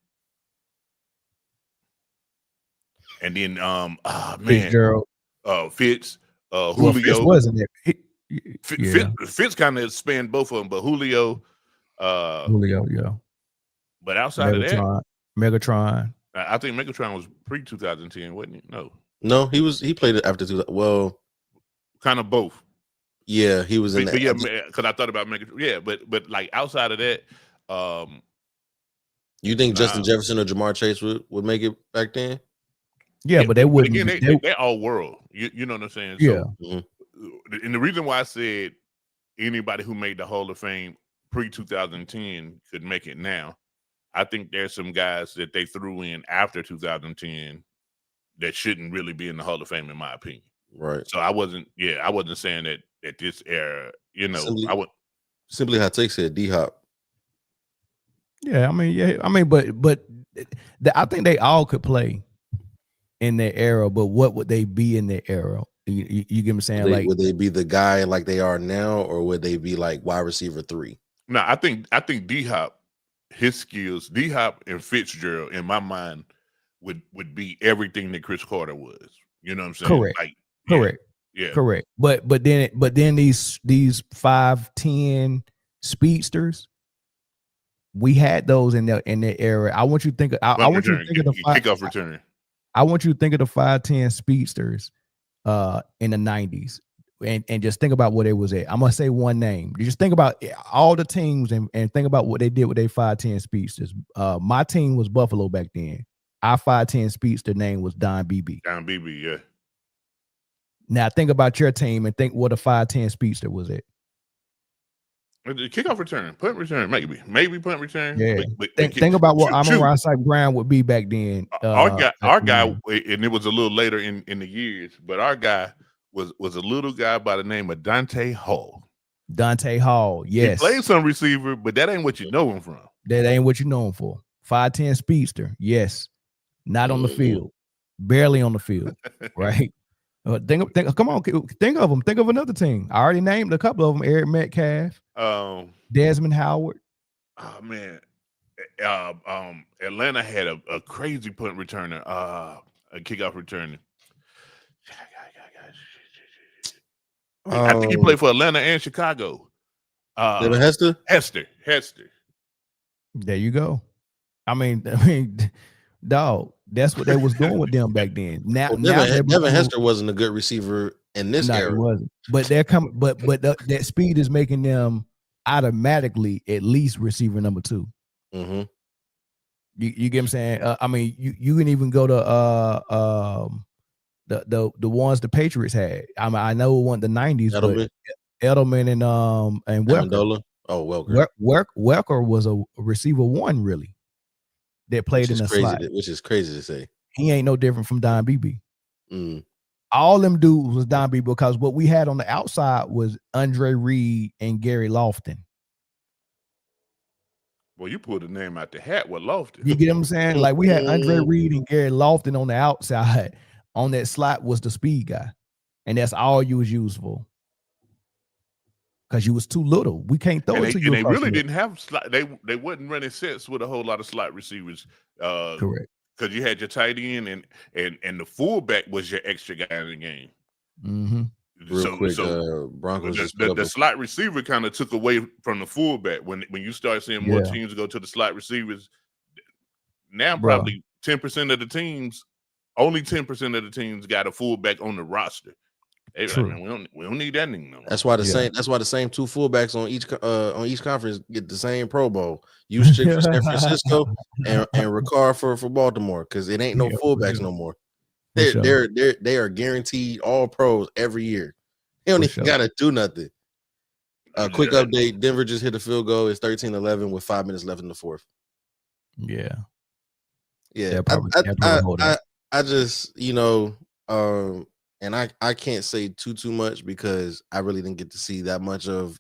And then Fitzgerald. Fitz. Julio. Well, Fitz wasn't there. Fitz kind of spanned both of them, but Julio, yeah. But outside of that, Megatron, I think Megatron was pre-2010, wasn't he? No, he played it after 2000. Well, kind of both. Yeah, he was in that. But yeah, because I thought about Megatron. Yeah, but like outside of that, you think Justin Jefferson or Jamar Chase would make it back then? Yeah, but they wouldn't. Again, they're all world. You know what I'm saying? Yeah. So, and the reason why I said anybody who made the Hall of Fame pre-2010 could make it now, I think there's some guys that they threw in after 2010 that shouldn't really be in the Hall of Fame, in my opinion. Right. So I wasn't saying that at this era, simply how Take said D-Hop. Yeah, but I think they all could play in their era, but what would they be in their era? You get me saying? Would they be the guy like they are now, or would they be like wide receiver 3? No, I think D-Hop, his skills, D-Hop and Fitzgerald, in my mind, would be everything that Chris Carter was. You know what I'm saying? Correct. Correct. Yeah. Correct. But then these 5'10" speedsters, we had those in their era. I want you to think. I want you to think of the kickoff return. I want you to think of the 5'10" speedsters in the 90s, and just think about what it was at. I'm gonna say one name. You just think about all the teams and think about what they did with their 5'10" speedsters. My team was Buffalo back then. Our 5'10" speedster name was Don Beebe. Don Beebe, yeah. Now think about your team and think what a 5'10" speedster was at. The kickoff return, punt return, maybe punt return. Yeah. Think about what Amon-Ra St. Brown would be back then. Our guy, and it was a little later in the years, but our guy was a little guy by the name of Dante Hall. Dante Hall, yes. He played some receiver, but that ain't what you know him from. That ain't what you know him for. 5'10" speedster, yes. Not on the field, barely on the field, right? Come on, think of them. Think of another team. I already named a couple of them: Eric Metcalf, Desmond Howard. Oh man, Atlanta had a crazy punt returner, a kickoff returner. I think he played for Atlanta and Chicago. Hester. There you go. I mean, dog, that's what they was doing with them back then. Now, Devin Hester wasn't a good receiver in this era. It wasn't. But they're coming. But that speed is making them automatically at least receiver number 2. Mm-hmm. You get what I'm saying? I mean, you can even go to the ones the Patriots had. I mean, I know it wasn't the 90s, but Edelman and Welker. Oh, Welker. Welker was a receiver 1, really. That played in the slot, which is crazy to say. He ain't no different from Don Beebe. All them dudes was Don Beebe, because what we had on the outside was Andre Reed and Gary Lofton. Well, you pulled a name out the hat with Lofton. You get what I'm saying? Like, we had Andre Reed and Gary Lofton on the outside. On that slot was the speed guy, and that's all you was used for. Because you was too little. We can't throw it to you. And they really didn't have slot. They wasn't running sets with a whole lot of slot receivers. Correct. Because you had your tight end and the fullback was your extra guy in the game. Mm-hmm. Real quick, Broncos. The slot receiver kind of took away from the fullback when you start seeing more teams go to the slot receivers. Now probably 10% of the teams, only 10% of the teams got a fullback on the roster. Hey, like, man, we don't need that anymore. That's why the same 2 fullbacks on each conference get the same Pro Bowl. Juszczyk for San Francisco and Ricard for Baltimore, because it ain't no fullbacks no more. They are guaranteed all pros every year. They don't even gotta do nothing. Quick update: Denver just hit a field goal. It's 13-11 with 5 minutes left in the fourth. Yeah. I just and I can't say too much because I really didn't get to see that much of,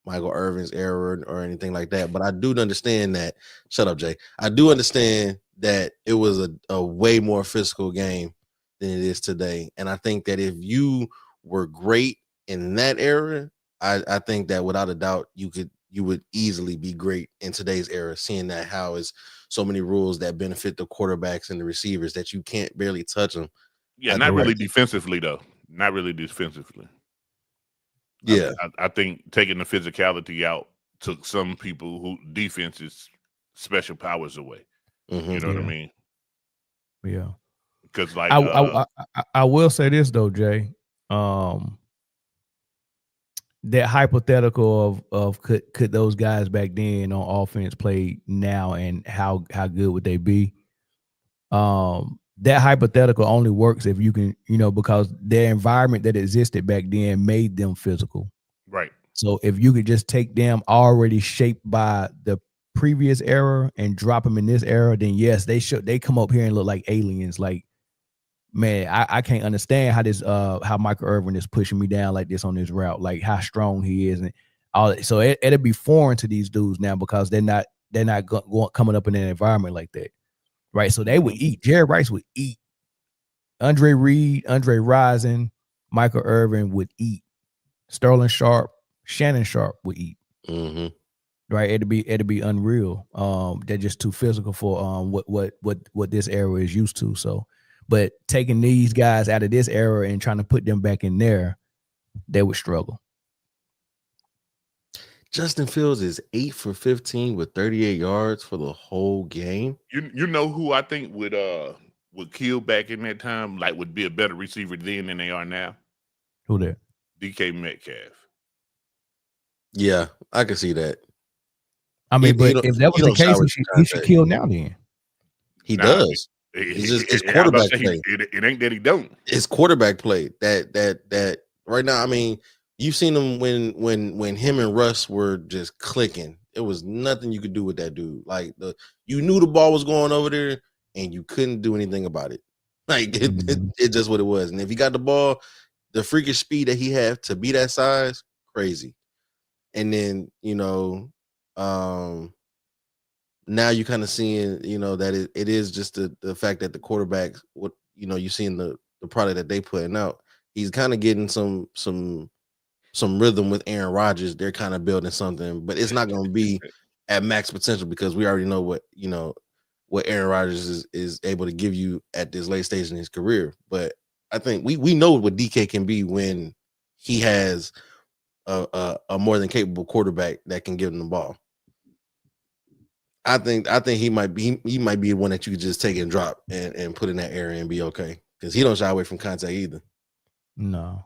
Michael Irvin's era or anything like that. But I do understand that. Shut up, Jay. I do understand that it was a way more physical game than it is today. And I think that if you were great in that era, I think that without a doubt you would easily be great in today's era, seeing that how is so many rules that benefit the quarterbacks and the receivers that you can't barely touch them. Yeah, not really defensively, though. Not really defensively. Yeah. I think taking the physicality out took some people who defenses special powers away. Mm-hmm. You know what I mean? Yeah. Because like I will say this though, Jay. That hypothetical of could those guys back then on offense play now, and how good would they be? That hypothetical only works if you can, because their environment that existed back then made them physical. Right. So if you could just take them already shaped by the previous era and drop them in this era, then yes, they come up here and look like aliens. Like, man, I can't understand how Michael Irvin is pushing me down like this on this route, like how strong he is, and all. So it'll be foreign to these dudes now because they're not coming up in an environment like that, right? So they would eat. Jerry Rice would eat. Andre Reed, Andre Rison, Michael Irvin would eat. Sterling Sharp, Shannon Sharp would eat. Mm-hmm. Right, it'd be unreal. They're just too physical for what this era is used to. So. But taking these guys out of this era and trying to put them back in there, they would struggle. Justin Fields is 8 for 15 with 38 yards for the whole game. You know who I think would kill back in that time, like would be a better receiver then than they are now? Who there? DK Metcalf. Yeah, I can see that. I mean, but if that was the case, he should kill now then. He does. It's quarterback play. It ain't that he don't. It's quarterback play that right now. I mean, you've seen him when him and Russ were just clicking. It was nothing you could do with that dude. Like you knew the ball was going over there and you couldn't do anything about it. Like it's just what it was. And if he got the ball, the freakish speed that he had to be that size, crazy. And then now you're kind of seeing, that it is just the fact that the quarterbacks, you're seeing the product that they putting out. He's kind of getting some rhythm with Aaron Rodgers. They're kind of building something, but it's not going to be at max potential because we already know what Aaron Rodgers is able to give you at this late stage in his career. But I think we know what DK can be when he has a more than capable quarterback that can give him the ball. I think he might be one that you could just take and drop and put in that area and be okay because he don't shy away from contact either. No,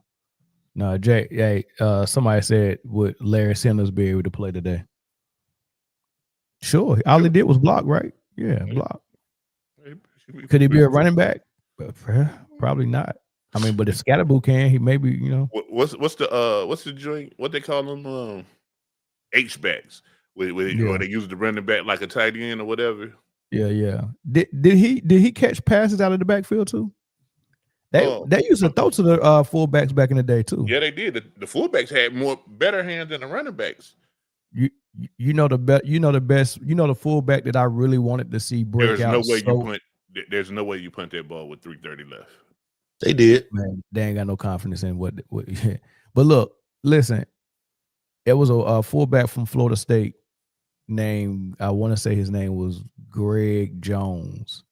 Jay. Hey, somebody said would Larry Sanders be able to play today? Sure, all he did was block, right? Yeah, block. Could he be a running back? Probably not. I mean, but if Scatterboo can, he maybe What's the joint? What they call them? H backs. Where they use the running back like a tight end or whatever. Yeah. Did he catch passes out of the backfield too? They used to throw to the fullbacks back in the day too. Yeah, they did. The fullbacks had better hands than the running backs. The fullback that I really wanted to see break out. There's no way you punt that ball with 3:30 left. They did. Man, they ain't got no confidence in what. But look, listen. It was a fullback from Florida State named, I want to say his name was Greg Jones,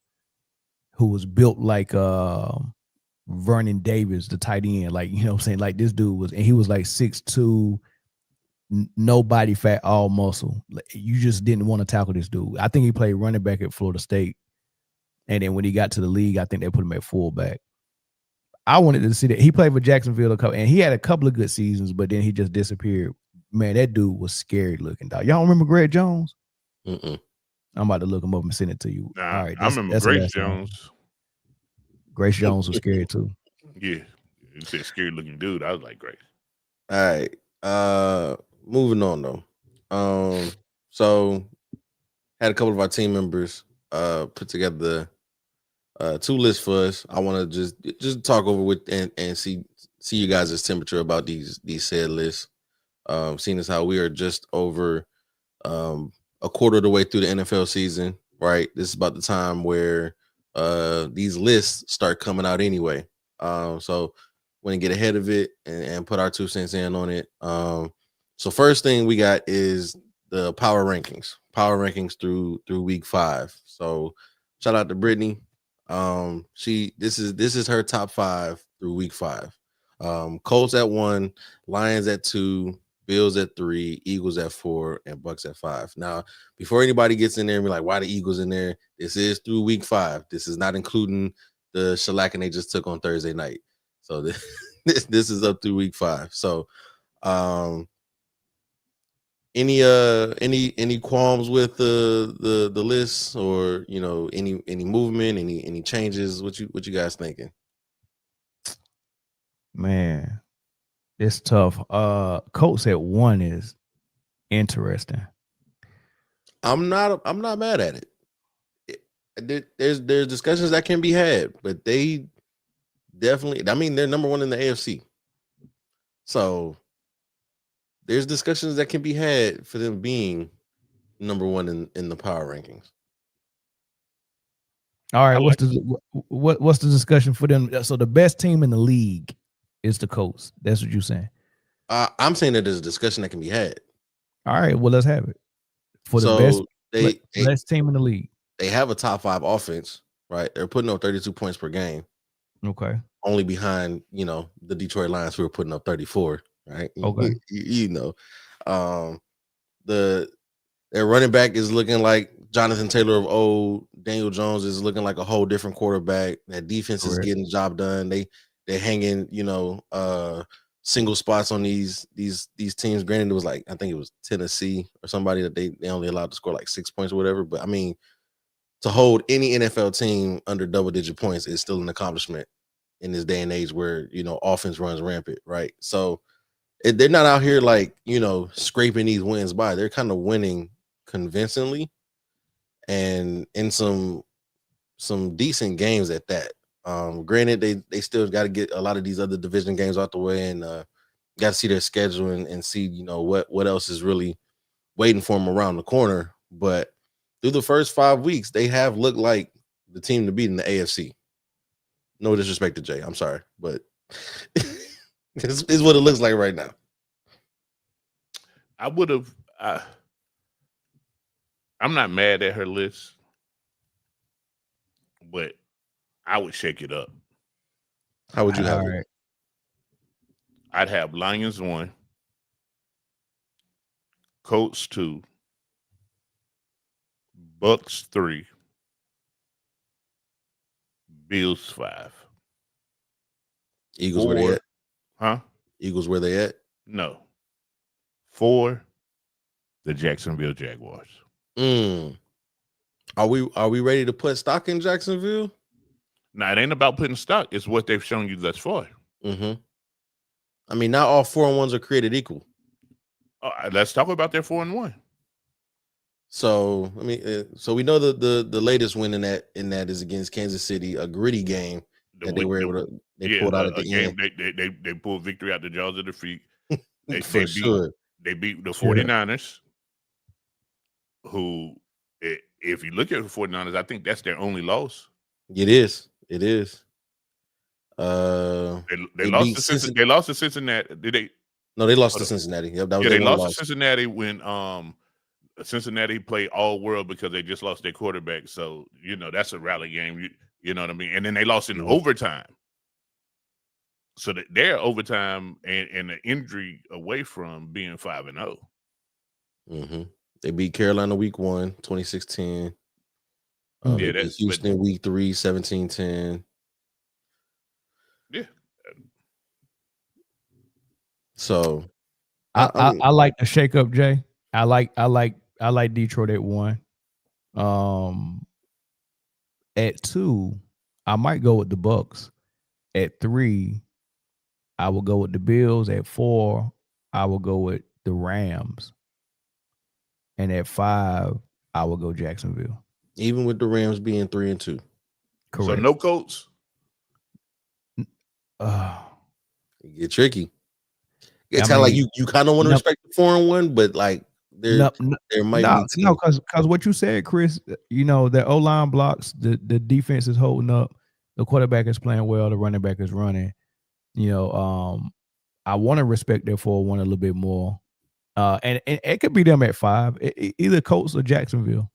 who was built like Vernon Davis, the tight end. Like, what I'm saying? Like this dude was, and he was like 6'2", no body fat, all muscle. Like, you just didn't want to tackle this dude. I think he played running back at Florida State. And then when he got to the league, I think they put him at fullback. I wanted to see that. He played for Jacksonville and he had a couple of good seasons, but then he just disappeared. Man, that dude was scary looking, dog. Y'all remember Greg Jones? Mm-mm. I'm about to look him up and send it to you. Nah, all right, I remember Grace Jones. Grace Jones was scary too. Yeah, you said scary looking dude. I was like, Grace. All right, moving on though. So had a couple of our team members put together two lists for us. I want to just talk over with and see you guys' temperature about these said lists. Seeing as how we are just over a quarter of the way through the NFL season, right? This is about the time where these lists start coming out anyway. So we're gonna get ahead of it and put our 2 cents in on it. So first thing we got is the power rankings through week 5. So shout out to Britne. This is her top 5 through week 5. Colts at 1, Lions at 2, Bills at 3, Eagles at 4, and Bucks at 5. Now, before anybody gets in there and be like, why the Eagles in there? This is through week 5. This is not including the shellacking they just took on Thursday night. So this is up through week 5. So any qualms with the list, or any movement, any changes? What you guys thinking? Man, it's tough. Colts at 1 is interesting. I'm not mad at it. There's discussions that can be had, but they definitely, I mean, they're number 1 in the AFC. So there's discussions that can be had for them being number 1 in the power rankings. All right, what's the discussion for them? So the best team in the league is the Colts. That's what you're saying. I'm saying that there's a discussion that can be had. All right, well, let's have it. For the best team in the league. They have a top 5 offense, right? They're putting up 32 points per game. Okay. Only behind, the Detroit Lions, who are putting up 34, right? Okay. Their running back is looking like Jonathan Taylor of old. Daniel Jones is looking like a whole different quarterback. That defense is getting the job done. They're hanging, single spots on these teams. Granted, it was I think it was Tennessee or somebody that they only allowed to score 6 points or whatever. But I mean, to hold any NFL team under double-digit points is still an accomplishment in this day and age where offense runs rampant, right? So they're not out here scraping these wins by. They're kind of winning convincingly, and in some decent games at that. Granted, they still got to get a lot of these other division games out the way, and got to see their schedule and see what else is really waiting for them around the corner. But through the first 5 weeks, they have looked like the team to beat in the AFC. No disrespect to Jay, I'm sorry, but it's what it looks like right now. I'm not mad at her list, but I would shake it up. How would you have it? I'd have Lions 1, Colts 2, Bucks 3, Bills 5. Eagles 4, where they at? Huh? Eagles where they at? No. 4, the Jacksonville Jaguars. Are we ready to put stock in Jacksonville? Now, it ain't about putting stock. It's what they've shown you thus far. Mm-hmm. I mean, not all 4-1s are created equal. Let's talk about their 4-1. So, I mean, so we know the latest win in that is against Kansas City, a gritty game that they were able to pulled out at the end. They pulled victory out the jaws of defeat. They beat the 49ers, who, if you look at the 49ers, I think that's their only loss. It is. They lost to Cincinnati. Did they? No, they lost to Cincinnati. Yep, that was they lost to Cincinnati when Cincinnati played all world because they just lost their quarterback. So that's a rally game. You know what I mean? And then they lost in overtime. So they're overtime and the injury away from being 5-0. Mm-hmm. They beat Carolina week 1, 26-10. That's Houston week 3, 17-10. Yeah. So I like the shake up, Jay. I like Detroit at 1. At 2, I might go with the Bucks. At 3, I will go with the Bills. At 4, I will go with the Rams. And at 5, I will go Jacksonville. Even with the Rams being 3-2. Correct. So no Colts? It get tricky. It's kind of like you kind of want to respect the 4-1, but there might be because what you said, Chris, the O-line blocks, the defense is holding up, the quarterback is playing well, the running back is running. I want to respect their 4-1 a little bit more. And it could be them at 5, either Colts or Jacksonville.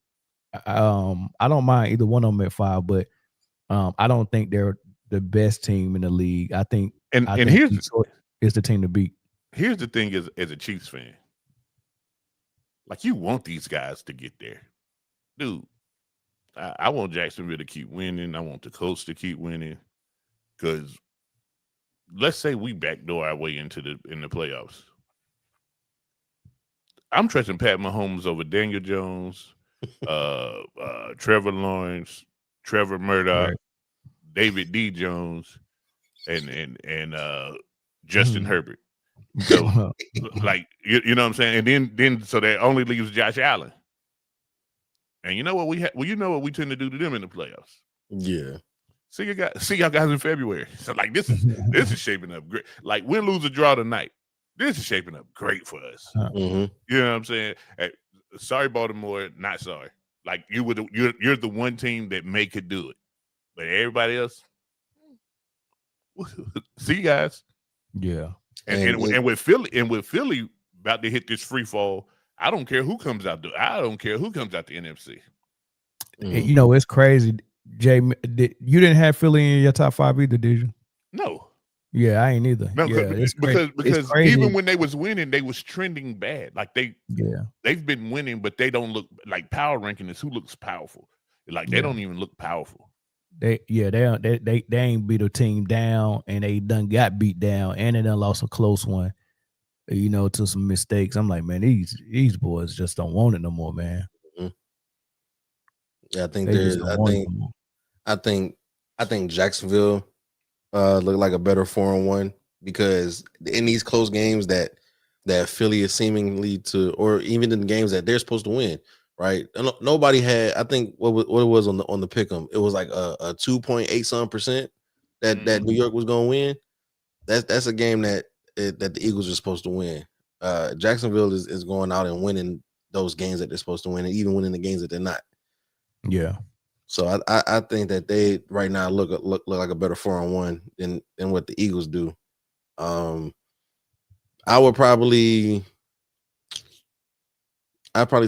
I don't mind either one of them at 5, but I don't think they're the best team in the league. I think Detroit is the team to beat. here's the thing: as a Chiefs fan, like you want these guys to get there, dude. I want Jacksonville to keep winning. I want the Colts to keep winning, because let's say we backdoor our way in the playoffs. I'm trusting Pat Mahomes over Daniel Jones, Trevor Lawrence, Trevor Murdoch, David D. Jones, and Justin Herbert. So, like, you know what I'm saying? And then so that only leaves Josh Allen. And you know what you know what we tend to do to them in the playoffs. Yeah. See y'all guys in February. So like this is shaping up great. Like win, lose, or draw tonight. This is shaping up great for us. Mm-hmm. You know what I'm saying? Hey, sorry, Baltimore, not sorry. Like you're the one team that could do it, but everybody else. See you guys. Yeah. And with Philly about to hit this free fall, I don't care who comes out the NFC. Mm-hmm. You know, it's crazy. Jay, you didn't have Philly in your top 5 either, did you? No. Yeah, I ain't either. No, yeah, because even when they was winning, they was trending bad. Like they've been winning, but they don't look like power ranking is who looks powerful. Like they don't even look powerful. They ain't beat a team down, and they done got beat down, and they done lost a close one. You know, to some mistakes. I'm like, man, these boys just don't want it no more, man. Mm-hmm. Yeah, I think Jacksonville look like a better 4-1 because in these close games that Philly is seemingly to, or even in the games that they're supposed to win, right? Nobody had. I think what it was on the pick'em, it was like a 2.8% that New York was going to win. That's a game that the Eagles are supposed to win. Jacksonville is going out and winning those games that they're supposed to win, and even winning the games that they're not. Yeah. So I think that they right now look like a better 4-1 than what the Eagles do. I'd probably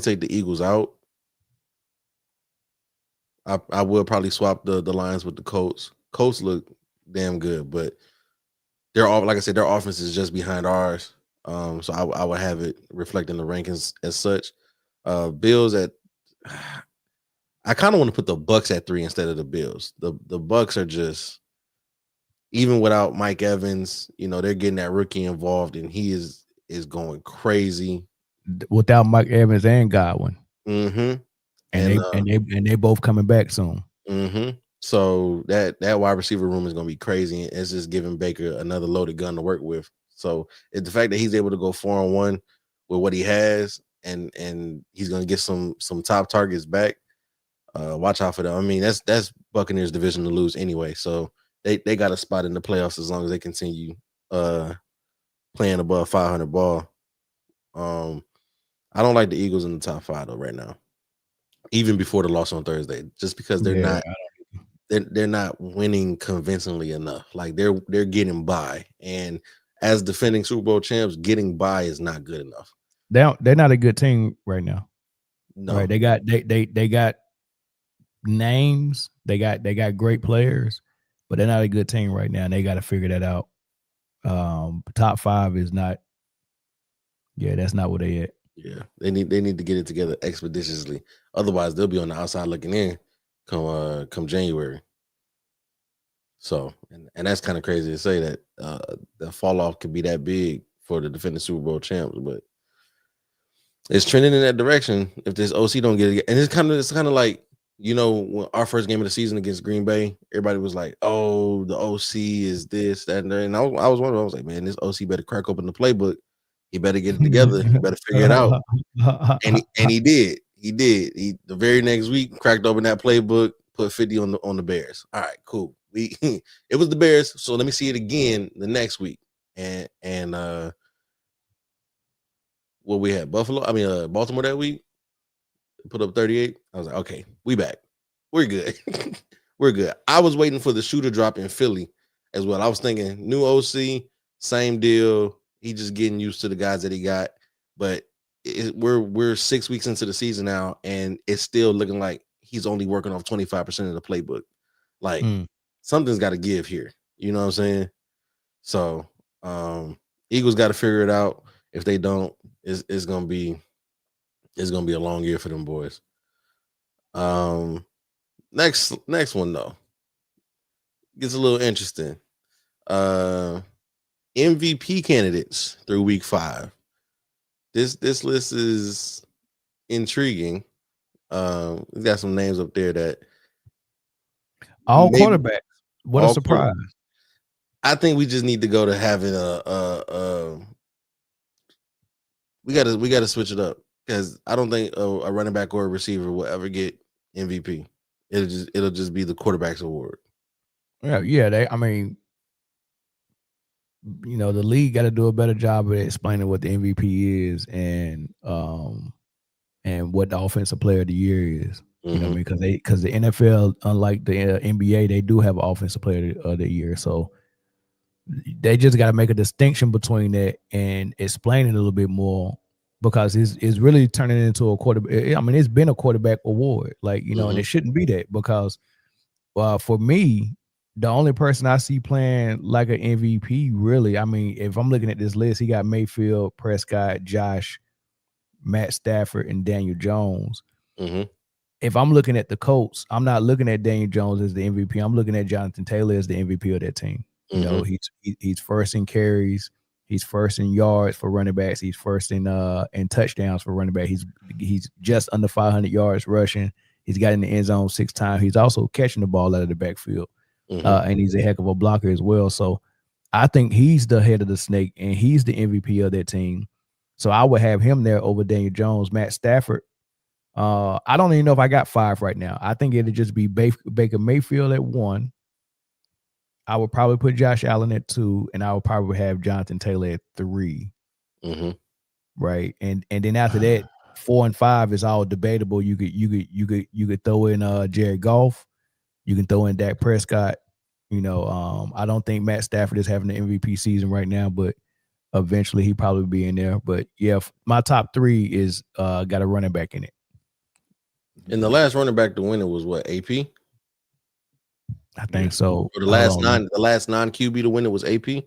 take the Eagles out. I will probably swap the Lions with the Colts. Colts look damn good, but they're all, like I said, their offense is just behind ours. So I would have it reflecting the rankings as such. Bills at, I kind of want to put the Bucks at 3 instead of the Bills. The Bucks are just, even without Mike Evans, you know, they're getting that rookie involved, and he is going crazy. Without Mike Evans and Godwin. Mm-hmm. And they both coming back soon. Mm-hmm. So that wide receiver room is going to be crazy. It's just giving Baker another loaded gun to work with. So it's the fact that he's able to go 4-1 with what he has, and he's going to get some top targets back. Watch out for them. I mean, that's Buccaneers division to lose anyway. So they got a spot in the playoffs as long as they continue playing above 500 ball. I don't like the Eagles in the top 5 though right now, even before the loss on Thursday, just because they're not winning convincingly enough. Like they're getting by, and as defending Super Bowl champs, getting by is not good enough. They're not a good team right now. No, right? They got names. They got great players, but they're not a good team right now, and they got to figure that out. Top 5 is not. Yeah, that's not what they at. Yeah, they need to get it together expeditiously. Otherwise, they'll be on the outside looking in come January. So, and that's kind of crazy to say that the fall off could be that big for the defending Super Bowl champs, but it's trending in that direction if this OC don't get it. And it's kind of like, you know, when our first game of the season against Green Bay, everybody was like, "Oh, the OC is this, that, and that." And I was wondering, I was like, "Man, this OC better crack open the playbook. He better get it together. He better figure it out." And he did. He did. He the very next week cracked open that playbook, put 50 on the Bears. All right, cool. It was the Bears, so let me see it again the next week. And what we had Baltimore that week, put up 38. I was like, okay, we back. We're good. We're good. I was waiting for the shoe to drop in Philly as well. I was thinking new OC, same deal. He just getting used to the guys that he got, but we're 6 weeks into the season now, and it's still looking like he's only working off 25% of the playbook. Like something's got to give here. You know what I'm saying? So Eagles got to figure it out. If they don't, it's gonna be a long year for them boys. Next one though gets a little interesting. MVP candidates through week 5. This list is intriguing. We got some names up there that all quarterbacks. What a surprise! I think we just need to go to having we gotta switch it up, because I don't think a running back or a receiver will ever get MVP. It'll just be the quarterback's award. Yeah. I mean, you know, the league got to do a better job of explaining what the MVP is and what the offensive player of the year is. You know what I mean? Because the NFL, unlike the NBA, they do have an offensive player of the year. So they just got to make a distinction between that and explain it a little bit more, because it's really turning into a quarterback. I mean, it's been a quarterback award, like, you know, and it shouldn't be that, because for me, the only person I see playing like an MVP, really, I mean, if I'm looking at this list, he got Mayfield, Prescott, Josh, Matt Stafford, and Daniel Jones. If I'm looking at the Colts, I'm not looking at Daniel Jones as the MVP. I'm looking at Jonathan Taylor as the MVP of that team. You know, he's first in carries, he's first in yards for running backs, he's first in touchdowns for running back. He's just under 500 yards rushing. He's got in the end zone 6 times. He's also catching the ball out of the backfield, and he's a heck of a blocker as well. So I think he's the head of the snake, and he's the MVP of that team. So I would have him there over Daniel Jones. Matt Stafford, I don't even know if I got 5 right now. I think it'd just be Baker Mayfield at 1. I would probably put Josh Allen at 2, and I would probably have Jonathan Taylor at 3. Right, and then after that, 4 and 5 is all debatable. You could throw in Jared Goff, you can throw in Dak Prescott. You know, I don't think Matt Stafford is having an MVP season right now, but eventually he probably be in there. But yeah, my top 3 is got a running back in it. And the last running back to win it was what, AP? I think so. Or the last non QB to win it was AP.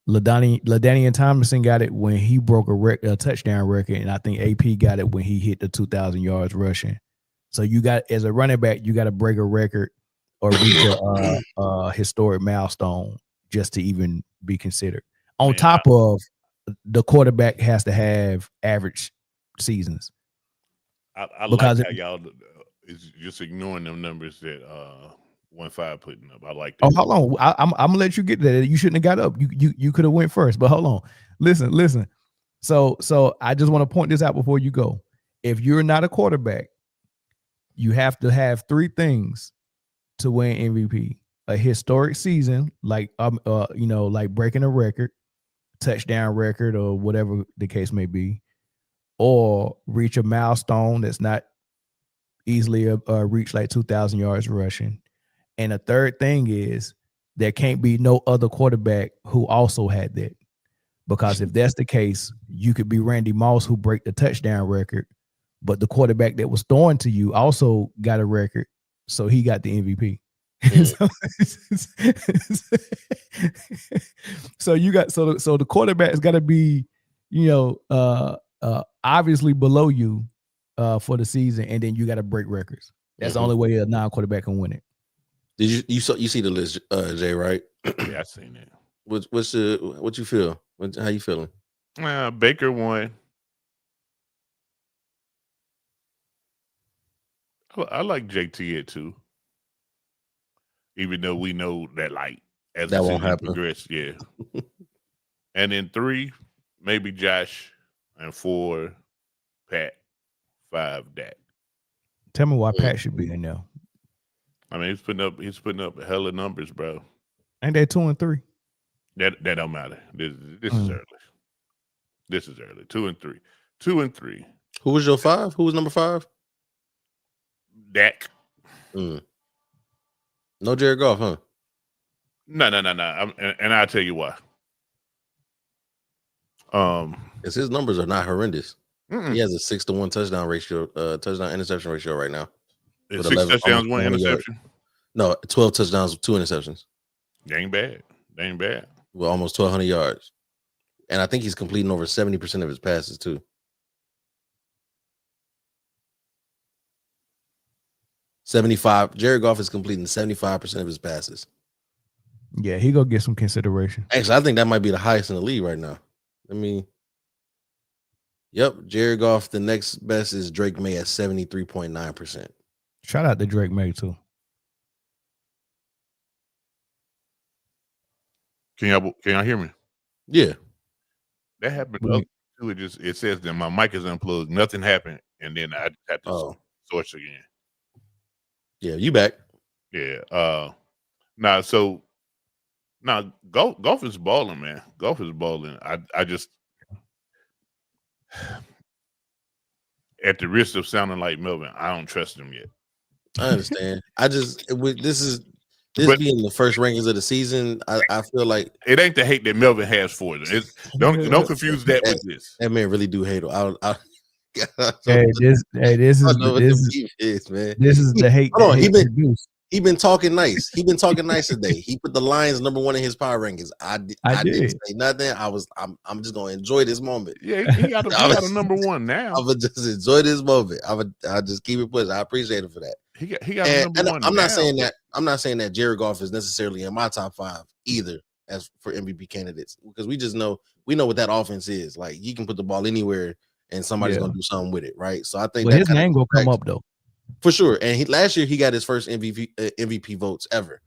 LaDainian Tomlinson got it when he broke a touchdown record, and I think AP got it when he hit the 2,000 yards rushing. So you got, as a running back, you got to break a record or reach a historic milestone just to even be considered. On top of the quarterback has to have average seasons. I like how y'all is just ignoring them numbers that 1-5 putting up. I like that. Oh, hold on. I'm gonna let you get there. You shouldn't have got up. You could have went first, but hold on. Listen. So I just want to point this out before you go. If you're not a quarterback, you have to have 3 things to win MVP: a historic season, like like breaking a record, touchdown record, or whatever the case may be, or reach a milestone that's not easily reached, like 2,000 yards rushing. And the third thing is there can't be no other quarterback who also had that, because if that's the case, you could be Randy Moss, who break the touchdown record, but the quarterback that was throwing to you also got a record, so he got the MVP. So you got so the quarterback's got to be, obviously below you for the season, and then you got to break records. That's the only way a non-quarterback can win it. Did you see the list, Jay? Right? Yeah, I seen it. What you feel? How you feeling? Baker won. I like JT at 2, even though we know that, like, as that the won't happen. Progress, yeah. And then 3, maybe Josh, and 4, Pat, 5, Dak. Tell me why Pat should be in there. I mean, he's putting up a hell of numbers, bro. Ain't they 2 and 3? That don't matter. This is early. This is early. 2 and 3. 2 and 3. Who was your 5? Who was number 5? Dak. No Jared Goff, huh? No. And I'll tell you why. Because his numbers are not horrendous. He has a 6-to-1 touchdown interception ratio right now. 6 touchdowns, 1 interception. No, 12 touchdowns with 2 interceptions. They ain't bad. Well, almost 1,200 yards. And I think he's completing over 70% of his passes too. Jared Goff is completing 75% of his passes. Yeah, he gonna get some consideration. Actually, I think that might be the highest in the league right now. Yep, Jared Goff. The next best is Drake May at 73.9%. Shout out to Drake May too. Can y'all hear me? Yeah, that happened too. It says that my mic is unplugged. Nothing happened, and then I just had to switch again. Yeah, you back? Yeah. Golf is balling, man. Golf is balling. I just, at the risk of sounding like Melvin, I don't trust him yet. I understand. This being the first rankings of the season, I feel like it ain't the hate that Melvin has for them. Don't confuse that with this. That man really do hate him. This is the hate. Hold on, he been talking nice. He been talking nice today. He put the Lions #1 in his power rankings. I didn't say nothing. I'm just gonna enjoy this moment. Yeah, he got a #1 now. I would just enjoy this moment. I'll just keep it pushing. I appreciate him for that. He got a #1. I'm not saying that Jared Goff is necessarily in my top 5 either as for MVP candidates, because we know what that offense is. Like, you can put the ball anywhere and somebody's gonna do something with it, right? So I think his name gonna come up though. For sure. And last year he got his first MVP votes ever,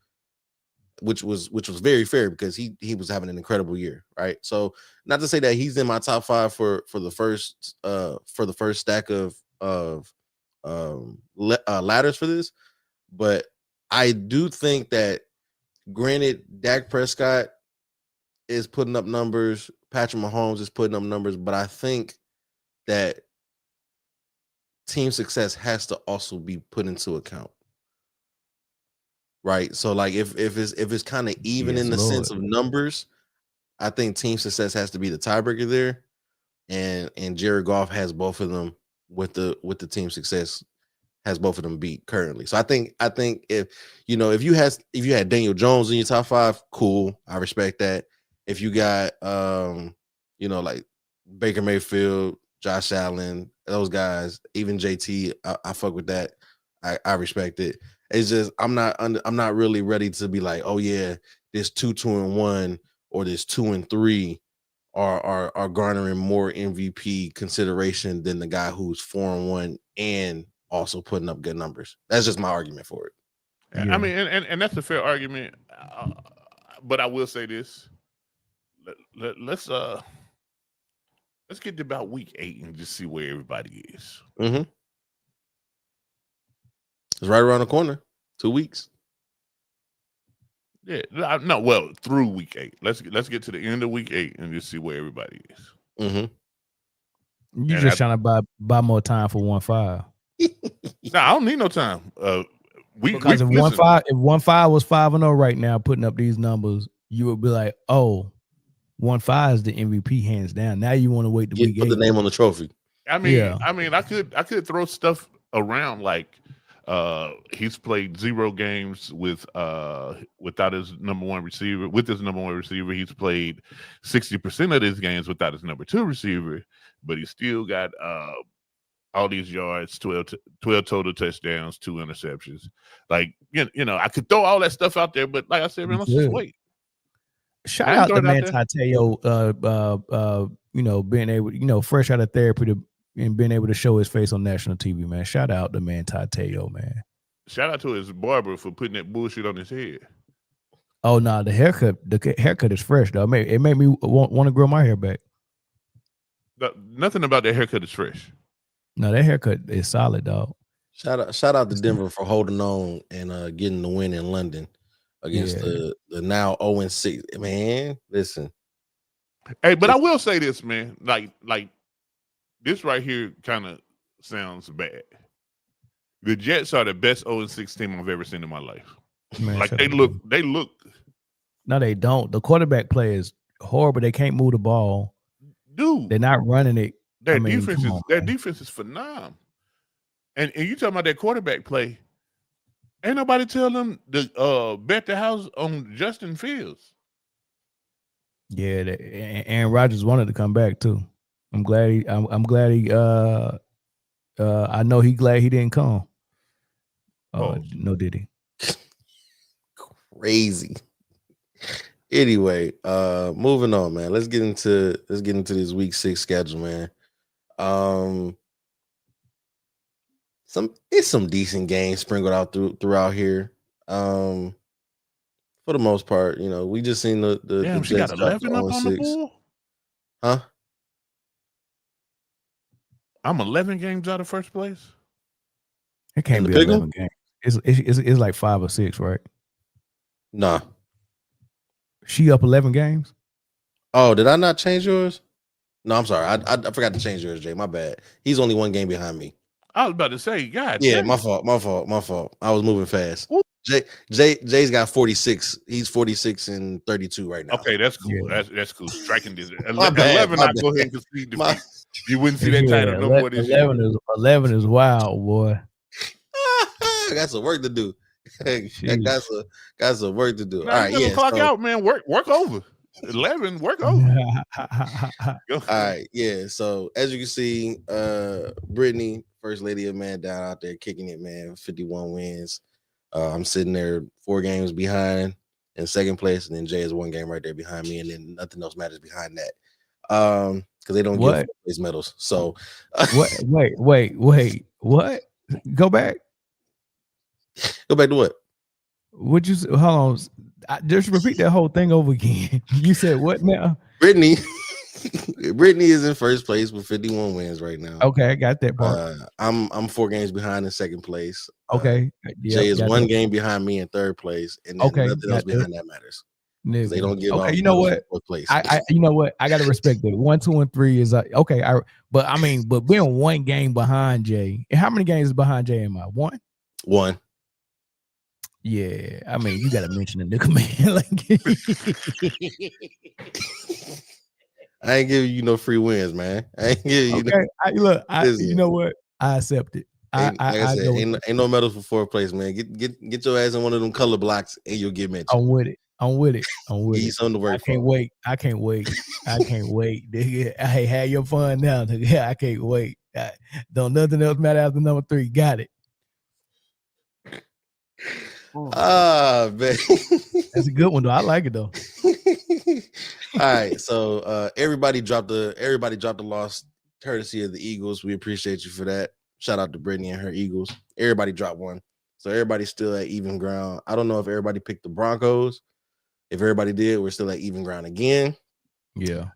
which was very fair because he was having an incredible year, right? So, not to say that he's in my top 5 for the first stack of ladders for this, but I do think that, granted, Dak Prescott is putting up numbers, Patrick Mahomes is putting up numbers, but I think that team success has to also be put into account, right? So, like, if it's kind of even in the sense of numbers, I think team success has to be the tiebreaker there, and Jared Goff has both of them with the team success, has both of them beat currently. So I think if you had Daniel Jones in your top 5, cool, I respect that. If you got like Baker Mayfield, Josh Allen, those guys, even JT, I fuck with that. I respect it. It's just I'm not really ready to be like, oh yeah, this 2-2-1 or this 2-3 are garnering more MVP consideration than the guy who's 4-1 and also putting up good numbers. That's just my argument for it. Yeah. I mean, and that's a fair argument. But I will say this: let's get to about week 8 and just see where everybody is. Mm-hmm. It's right around the corner. 2 weeks. Yeah, no, well, through week 8. Let's get to the end of week 8 and just see where everybody is. Mm-hmm. You just trying to buy more time for 1-5. No, I don't need no time. Because if 1-5 was 5-0 right now, putting up these numbers, you would be like, oh, 1-5 is the MVP hands down. Now you want to wait to week 8. Put the name on the trophy. I mean, I could throw stuff around like he's played 0 games without his #1 receiver. With his #1 receiver, he's played 60% of his games without his #2 receiver, but he still got all these yards, 12 total touchdowns, 2 interceptions. Like, I could throw all that stuff out there, but like I said, man, let's just wait. Shout out to man Tateo, being able, fresh out of therapy and being able to show his face on national TV, man. Shout out to man Tateo, man. Shout out to his barber for putting that bullshit on his head. Oh no, the haircut is fresh though. It made me want to grow my hair back. Nothing about that haircut is fresh. No, that haircut is solid, dog. Shout out to Denver for holding on and getting the win in London against the now 0-6. Man, listen. Hey, but I will say this, man. Like this right here kind of sounds bad. The Jets are the best 0-6 team I've ever seen in my life. Man, like they look. No, they don't. The quarterback play is horrible. They can't move the ball. Dude, they're not running it. Their defense is phenomenal. And you talking about that quarterback play? Ain't nobody tell them to bet the house on Justin Fields. Yeah, Aaron Rodgers wanted to come back too. I'm glad he. I'm glad he. I know he glad he didn't come. No, did he? Crazy. Anyway, moving on, man. Let's get into this week 6 schedule, man. Some decent games sprinkled out throughout here. For the most part, you know, we just seen the Damn, she got 11 up on the board. Huh? I'm 11 games out of first place. It can't be 11 games. It's like 5 or 6, right? Nah. She up 11 games. Oh, did I not change yours? No, I'm sorry. I forgot to change yours, Jay. My bad. He's only 1 game behind me. I was about to say, God. Yeah, dang. my fault. I was moving fast. Ooh. Jay's got 46. He's 46 and 32 right now. Okay, that's cool. Yeah. That's cool. Striking distance. 11, I go ahead and concede defeat. You wouldn't see that title no more this 11 year. 11 is wild, boy. I got some work to do. Got some work to do. Now, all right, yeah. Clock out, man. Work over. 11, work over. All right, yeah. So as you can see, Britne, First Lady of Man, down out there kicking it, man. 51 wins. I'm sitting there 4 games behind in second place, and then Jay is 1 game right there behind me, and then nothing else matters behind that. Because they don't give place medals. So wait. What? Go back. Go back to what? Would you hold on? Just repeat that whole thing over again. You said what now? Britne is in first place with 51 wins right now. Okay, I got that part. I'm 4 games behind in second place. Okay. Jay is 1 game behind me in third place, and then nothing else behind that matters. They don't give. Okay, you know what? Place. You know what? I gotta respect that. 1, 2, and 3 is okay. But being 1 game behind Jay. How many games behind Jay am I? 1. 1. Yeah, I mean, you gotta mention the nigga, man. I ain't giving you no free wins, man. I ain't giving you. You know what? I accept it. Ain't no medals for 4th place, man. Get your ass in one of them color blocks, and you'll get mentioned. I'm with it. Give you something to work for. I can't wait. Nigga. Hey, have your fun now, nigga. I can't wait. Don't nothing else matter after number 3. Got it. Ah, man. That's a good one though. I like it though. All right, so everybody dropped the loss courtesy of the Eagles. We appreciate you for that. Shout out to Britne and her Eagles. Everybody dropped 1, so everybody's still at even ground. I don't know if everybody picked the Broncos. If everybody did, we're still at even ground again. Yeah.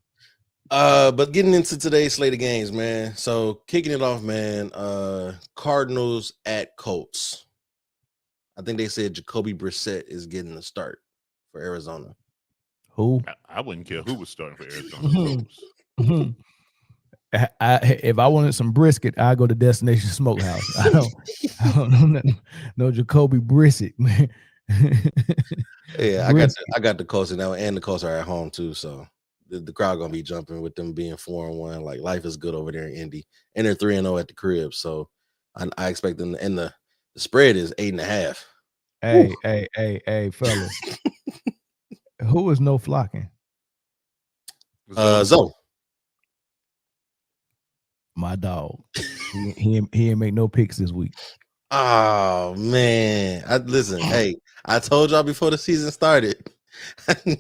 But getting into today's slate of games, man. So kicking it off, man. Cardinals at Colts. I think they said Jacoby Brissett is getting the start for Arizona. Who? I wouldn't care who was starting for Arizona. If I wanted some brisket, I go to Destination Smokehouse. I don't know Jacoby Brissett, man. Yeah, I got the Colts now, and the Colts are at home too, so the crowd gonna be jumping with them being 4-1. Like life is good over there in Indy, and they're 3-0 at the crib. So I expect them, and the spread is 8.5. Hey, fellas. Who is no flocking? Zoe. My dog. He ain't make no picks this week. Oh man. Listen, hey, I told y'all before the season started. Hey,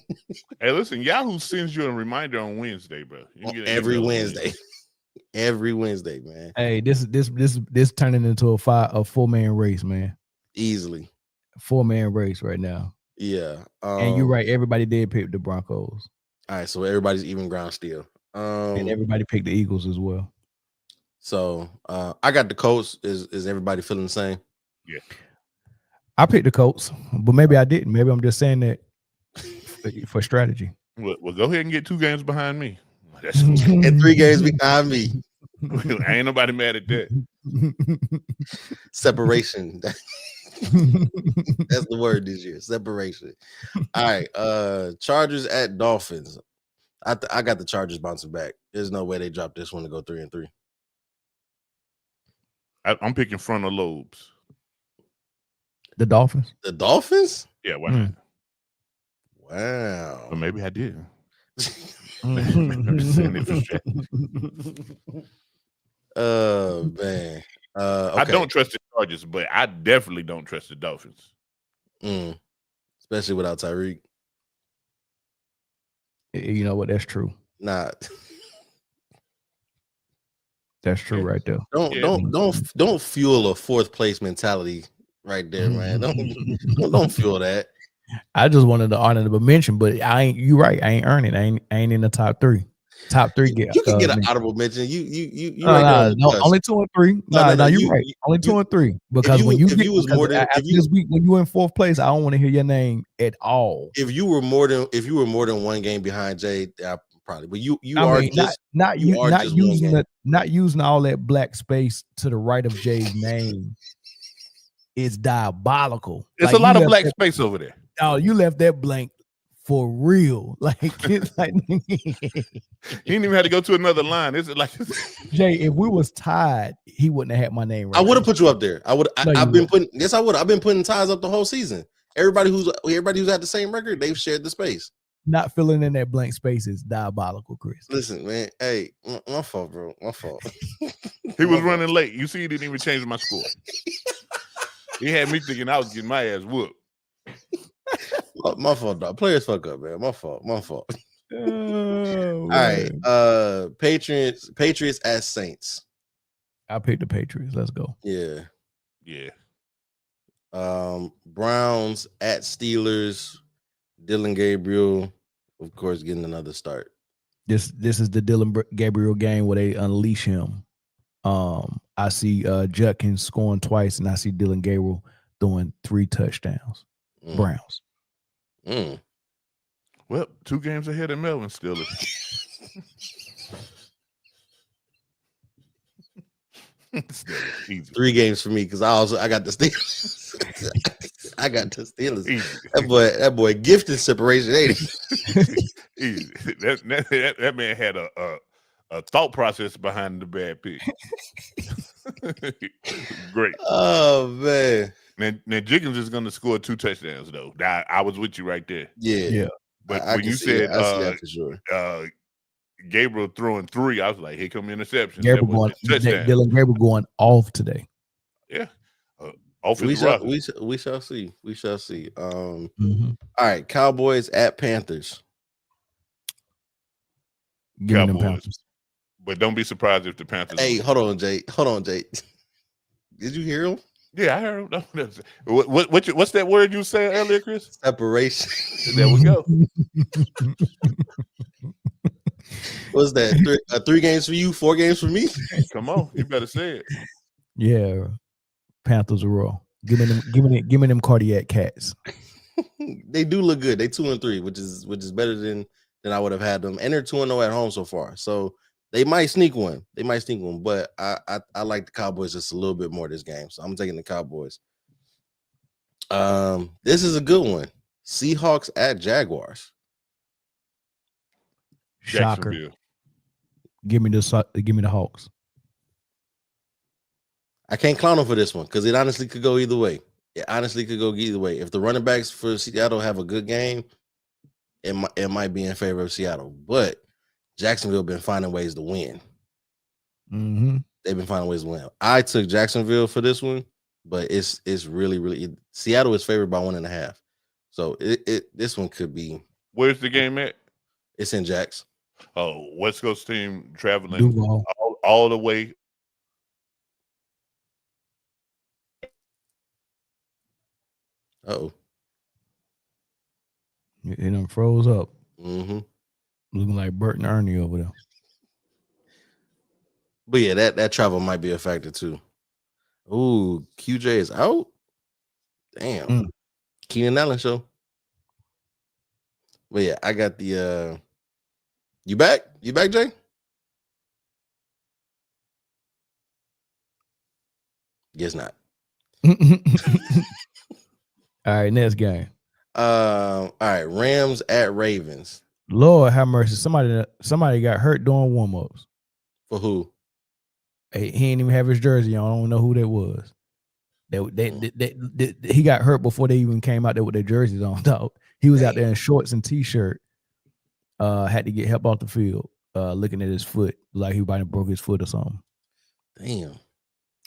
listen, Yahoo sends you a reminder on Wednesday, bro. Every Wednesday. Every Wednesday, man. Hey, this turning into a 4-man race, man. Easily. 4-man race right now. Yeah. And you're right. Everybody did pick the Broncos. All right, so everybody's even ground still. And everybody picked the Eagles as well. So I got the Colts. Is everybody feeling the same? Yeah. I picked the Colts, but maybe I didn't. Maybe I'm just saying that for strategy. Well, go ahead and get 2 games behind me. That's cool. And 3 games behind me. Ain't nobody mad at that. Separation. That's the word this year. Separation. All right. Chargers at Dolphins. I got the Chargers bouncing back. There's no way they drop this one to go 3-3. I'm picking frontal lobes. The Dolphins? The Dolphins? Yeah, why not? Wow. Or maybe I did. Man. Okay. I don't trust the Chargers, but I definitely don't trust the Dolphins. Especially without Tyreek. You know what? That's true. Not. That's true right there. Don't fuel a fourth place mentality right there, man. Don't fuel that. I just wanted to honor the mention, but I ain't. You right? I ain't earning. I ain't in the top three. Top three get. You can get an honorable mention. You no, only 2 and 3. No, you're right. Only 2 and 3 because when this week when you in fourth place, I don't want to hear your name at all. If you were more than one game behind Jay, probably. But you are not using all that black space to the right of Jay's name. It's diabolical. It's a lot of black space over there. Oh, you left that blank for real. It's like he didn't even have to go to another line. It's like Jay, if we was tied, he wouldn't have had my name right. I would have put you up there. I would. I've been putting. Yes, I would. I've been putting ties up the whole season. Everybody who's had the same record, they've shared the space. Not filling in that blank space is diabolical, Chris. Listen, man. Hey, my fault, bro. My fault. He was running late. You see, he didn't even change my score. He had me thinking I was getting my ass whooped. My fault, dog. Players fuck up, man. My fault. Oh, all right. Patriots at Saints. I picked the Patriots. Let's go. Yeah. Browns at Steelers. Dylan Gabriel, of course, getting another start. This is the Dylan Gabriel game where they unleash him. I see Judkins scoring twice, and I see Dylan Gabriel throwing 3 touchdowns. Browns. Well, 2 games ahead of Melvin Steelers. Easy. 3 games for me because I got the Steelers. I got the Steelers. That boy gifted separation, ain't he? Easy. That man had a thought process behind the bad pick. Great. Oh man. Now Jiggins is going to score 2 touchdowns though. I was with you right there. Yeah. But when you said for sure. Gabriel throwing 3, I was like, here come interception. Dylan Gabriel going off today. Yeah. We shall see. All right, Cowboys at Panthers. Cowboys. But don't be surprised if the Panthers. Hey, hold on, Jay. Did you hear him? Yeah, I heard him. What's that word you said earlier, Chris? Separation. There we go. What's that? 3 games for you, 4 games for me? Come on, you better say it. Yeah, Panthers are raw. Give me them cardiac cats. They do look good. They 2 and 3, which is better than I would have had them. And they're 2-0 at home so far. So they might sneak one. But I like the Cowboys just a little bit more this game. So I'm taking the Cowboys. This is a good one. Seahawks at Jaguars. Shocker. Give me the Hawks. I can't clown them for this one because it honestly could go either way. If the running backs for Seattle have a good game, it might be in favor of Seattle. But Jacksonville been finding ways to win. They've been finding ways to win. I took Jacksonville for this one, but it's really Seattle is favored by 1.5. So this one could be. Where's the game at? It's in Jacks. Oh, West Coast team traveling all the way. Uh-oh. It done froze up. Looking like Bert and Ernie over there. But yeah, that travel might be a factor too. Ooh, QJ is out. Damn. Keenan Allen show. But yeah, I got the you back? You back, Jay? Guess not. All right, next game. All right, Rams at Ravens. Lord have mercy. Somebody got hurt doing warm-ups. For who? Hey, he didn't even have his jersey on. I don't know who that was. He got hurt before they even came out there with their jerseys on. Dog. He was out there in shorts and t-shirt. had to get help off the field, looking at his foot like he might have broke his foot or something. Damn.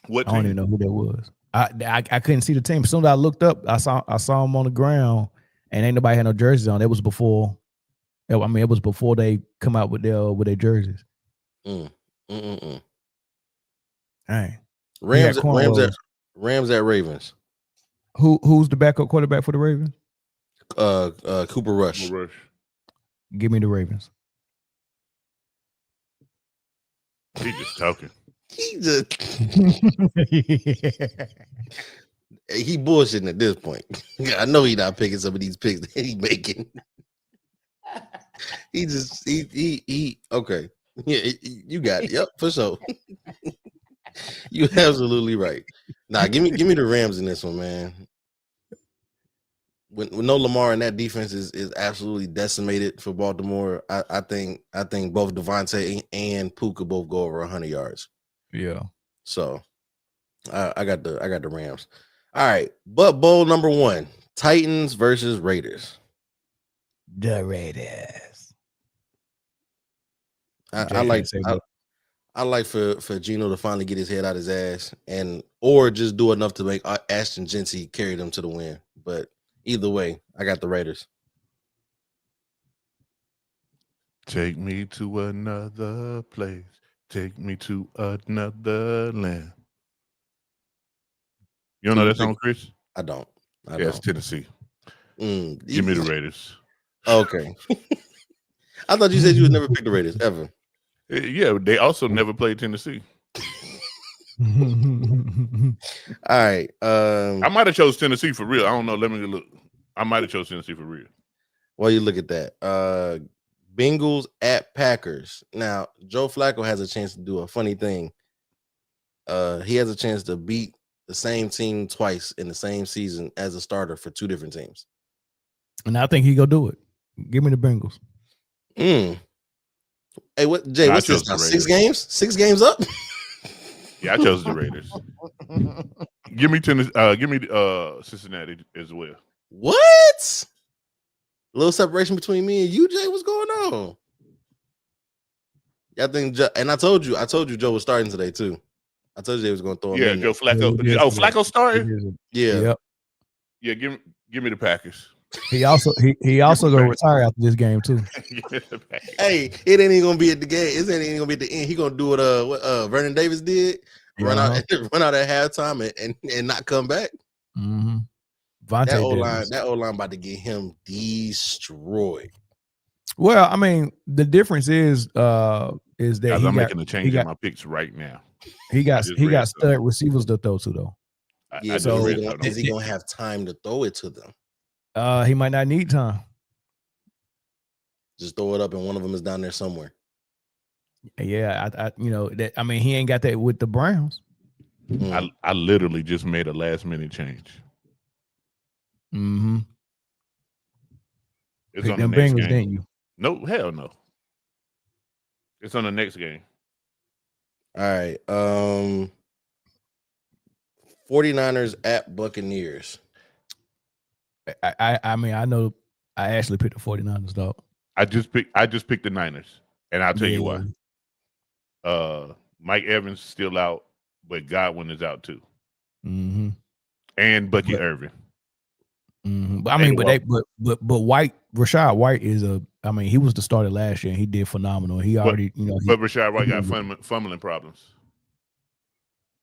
What I don't even know who that was. I couldn't see the team. As soon as I looked up, I saw him on the ground, and ain't nobody had no jerseys on. It was before. It was before they come out with their jerseys. Dang. Rams at Ravens. Who's the backup quarterback for the Ravens? Cooper Rush. Give me the Ravens. He just talking. He bullshitting at this point. I know he not picking some of these picks that he making. He okay. Yeah, you got it. Yep, for sure. You absolutely right. Nah, give me the Rams in this one, man. With no Lamar, and that defense is absolutely decimated for Baltimore. I think both Devontae and Puka both go over 100 yards. Yeah. So I got the Rams. All right, but bowl number 1: Titans versus Raiders. The Raiders. I like for Geno to finally get his head out his ass, or just do enough to make Ashton Genty carry them to the win. But either way, I got the Raiders. Take me to another place. Take me to another land. You don't know that song, Chris? I don't. It's Tennessee. Give me the Raiders. Okay. I thought you said you would never pick the Raiders ever. Yeah, they also never played Tennessee. All right. I might have chose Tennessee for real. I don't know. Let me look. I might have chose Tennessee for real. Well, you look at that. Bengals at Packers. Now, Joe Flacco has a chance to do a funny thing. He has a chance to beat the same team twice in the same season as a starter for 2 different teams. And I think he go do it. Give me the Bengals. Hey, what's this now? 6 games? 6 games up? Yeah, I chose the Raiders. Give me Cincinnati as well. What? A little separation between me and you, Jay. What's going on? I think, and I told you Joe was starting today too. I told you they was going to throw him in Joe Flacco. Flacco started. Yeah. Yeah. Give me the Packers. He also gonna retire after this game too. Hey, it ain't even gonna be at the game. It ain't even gonna be at the end. He gonna do what Vernon Davis did, run out at halftime and not come back. Mm-hmm. That O-line about to get him destroyed. Well, I mean, the difference is that I'm making a change in my picks right now. He got stud receivers to throw to though. Is he gonna have time to throw it to them? He might not need time. Just throw it up, and one of them is down there somewhere. Yeah, he ain't got that with the Browns. I literally just made a last minute change. Mm-hmm. It's on the next Bengals, game. didn't you? No, hell no. It's on the next game. All right. 49ers at Buccaneers. I mean, I know I actually picked the 49ers, dog. I just picked the Niners, and I'll tell you why. Mike Evans is still out, but Godwin is out too. Mm-hmm. And Bucky Irvin. Mm-hmm. I mean, but White, Rashad White is he was the starter last year and he did phenomenal. He already, but Rashad White got fumbling problems.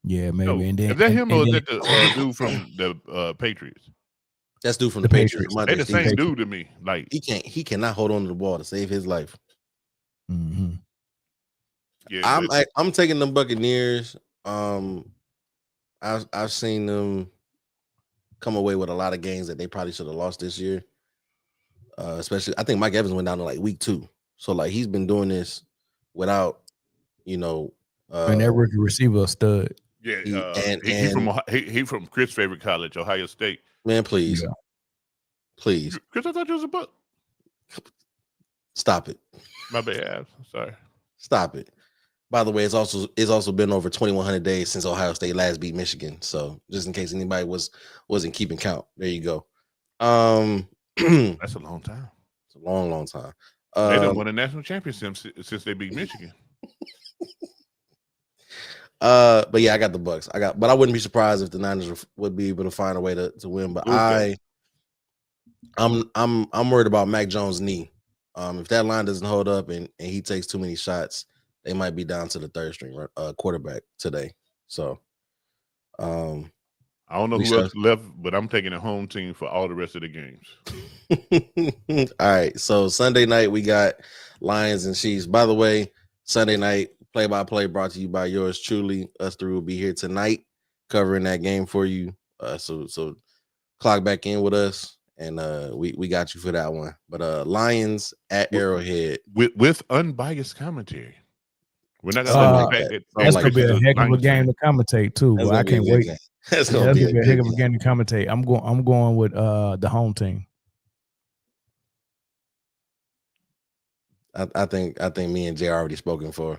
Yeah, maybe. No, and then is that him or is that the dude from the Patriots? That's dude from the Patriots. They're the same dude to me. Like he cannot hold on to the ball to save his life. Mm-hmm. Yeah, I'm taking the Buccaneers. I've seen them come away with a lot of games that they probably should have lost this year. Especially, I think Mike Evans went down to like week 2, so like he's been doing this without, and that rookie receiver a stud. Yeah, he from Chris' favorite college, Ohio State. Man, please, please, Chris, I thought you was a Buck. Stop it. My bad. Sorry. Stop it. By the way, it's also been over 2,100 days since Ohio State last beat Michigan. So just in case anybody wasn't keeping count, there you go. That's a long time. It's a long time. They done won a national championship since they beat Michigan. But yeah, I got the Bucks. But I wouldn't be surprised if the Niners would be able to find a way to win. But Okay. I'm worried about Mac Jones' knee. If that line doesn't hold up and he takes too many shots, they might be down to the third string quarterback today. So, I don't know who else left, but I'm taking a home team for all the rest of the games. All right. So Sunday night we got Lions and Chiefs. By the way, Sunday night play-by-play brought to you by yours truly. Us three will be here tonight covering that game for you. So clock back in with us. And we got you for that one. But Lions at Arrowhead with unbiased commentary. We're not gonna that's gonna be a heck of a game to commentate too. But I can't wait. That's gonna be a heck of a game to commentate. I'm going with the home team. I think me and Jay already spoken for.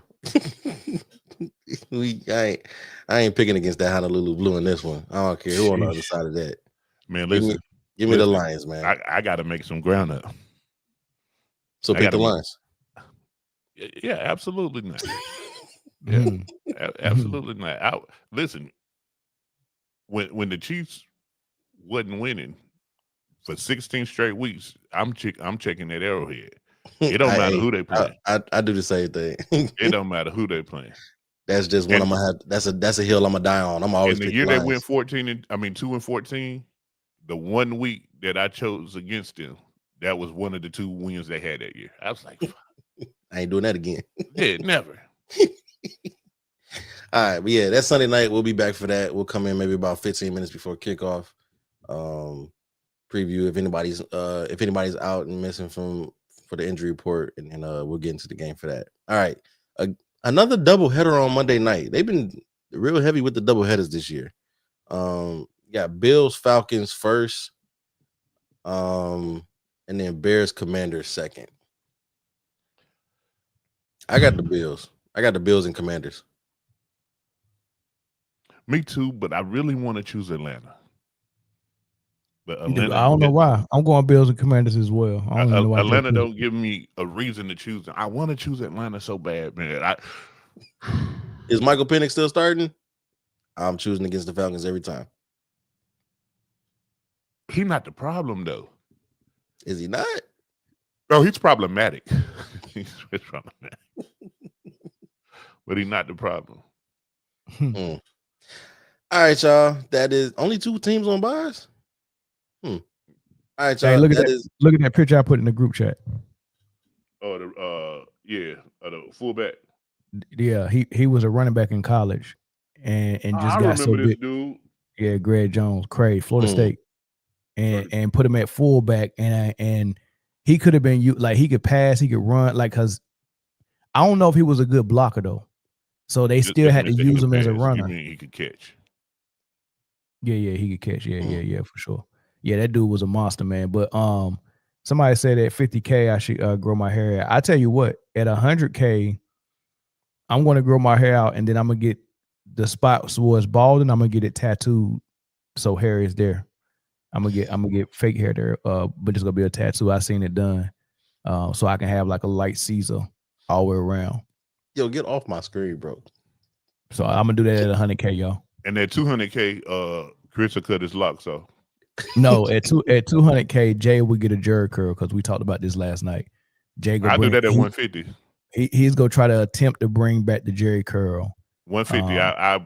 I ain't picking against that Honolulu Blue in this one. I don't care who on the other side of that. Man, listen. Give me the Lions, man. I got to make some ground up. So pick the Lions. Yeah, absolutely not. Absolutely not. Listen, when the Chiefs wasn't winning for 16 straight weeks, I'm checking that Arrowhead. It don't matter who they play. I do the same thing. It don't matter who they play. That's just one I'm gonna have. That's a hill I'm gonna die on. I'm always. And the year they went 2-14. The 1 week that I chose against them, that was one of the 2 wins they had that year. I was like, I ain't doing that again. Yeah, never. All right, but yeah, that's Sunday night. We'll be back for that. We'll come in maybe about 15 minutes before kickoff. Preview if anybody's out and missing for the injury report, and then we'll get into the game for that. All right, another doubleheader on Monday night. They've been real heavy with the doubleheaders this year. Got Bills Falcons first, and then Bears Commanders second. I got the Bills. And Commanders. Me too, but I really want to choose Atlanta. But Atlanta, I don't know why. I'm going Bills and Commanders as well. I don't know why Atlanta don't give me a reason to choose them. I want to choose Atlanta so bad, man. Is Michael Penix still starting? I'm choosing against the Falcons every time. He's not the problem, though. Is he not? No, he's problematic. He's problematic. But he's not the problem. All right, y'all. That is only 2 teams on buys. All right, y'all. Hey, look at that picture I put in the group chat. Oh, the fullback. Yeah, he was a running back in college, and just got so big. Dude. Yeah, Greg Jones, Florida State, and put him at fullback, and he could have been he could pass, he could run, because I don't know if he was a good blocker though, so they still had to use him as a runner. You mean he could catch? Yeah, he could catch. Yeah, for sure. Yeah, that dude was a monster, man. But somebody said at 50K I should grow my hair out. I tell you what, at 100K, I'm going to grow my hair out, and then I'm gonna get the spot was bald, and I'm gonna get it tattooed so hair is there. I'm gonna get fake hair there, but it's gonna be a tattoo. I seen it done, so I can have like a light Caesar all the way around. Yo, get off my screen, bro. So I'm gonna do that at 100K, y'all. And at 200K, Chris will cut his locks off. No, at 200K, Jay would get a jerry curl because we talked about this last night. Jay, I do that at 150. He's gonna try to attempt to bring back the jerry curl. 150.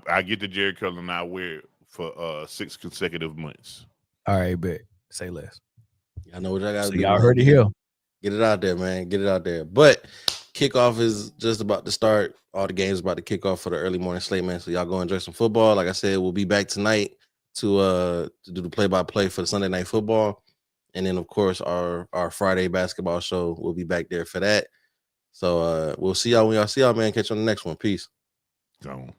I get the jerry curl and I wear it for 6 consecutive months. All right, bet. Say less. I know what I got to so do. Y'all heard it here. Get it out there, man. Get it out there. But kickoff is just about to start. All the games about to kick off for the early morning slate, man. So y'all go enjoy some football. Like I said, we'll be back tonight to do the play-by-play for the Sunday Night Football. And then, of course, our Friday basketball show, we'll be back there for that. So we'll see y'all when y'all see y'all, man. Catch you on the next one. Peace. Gone.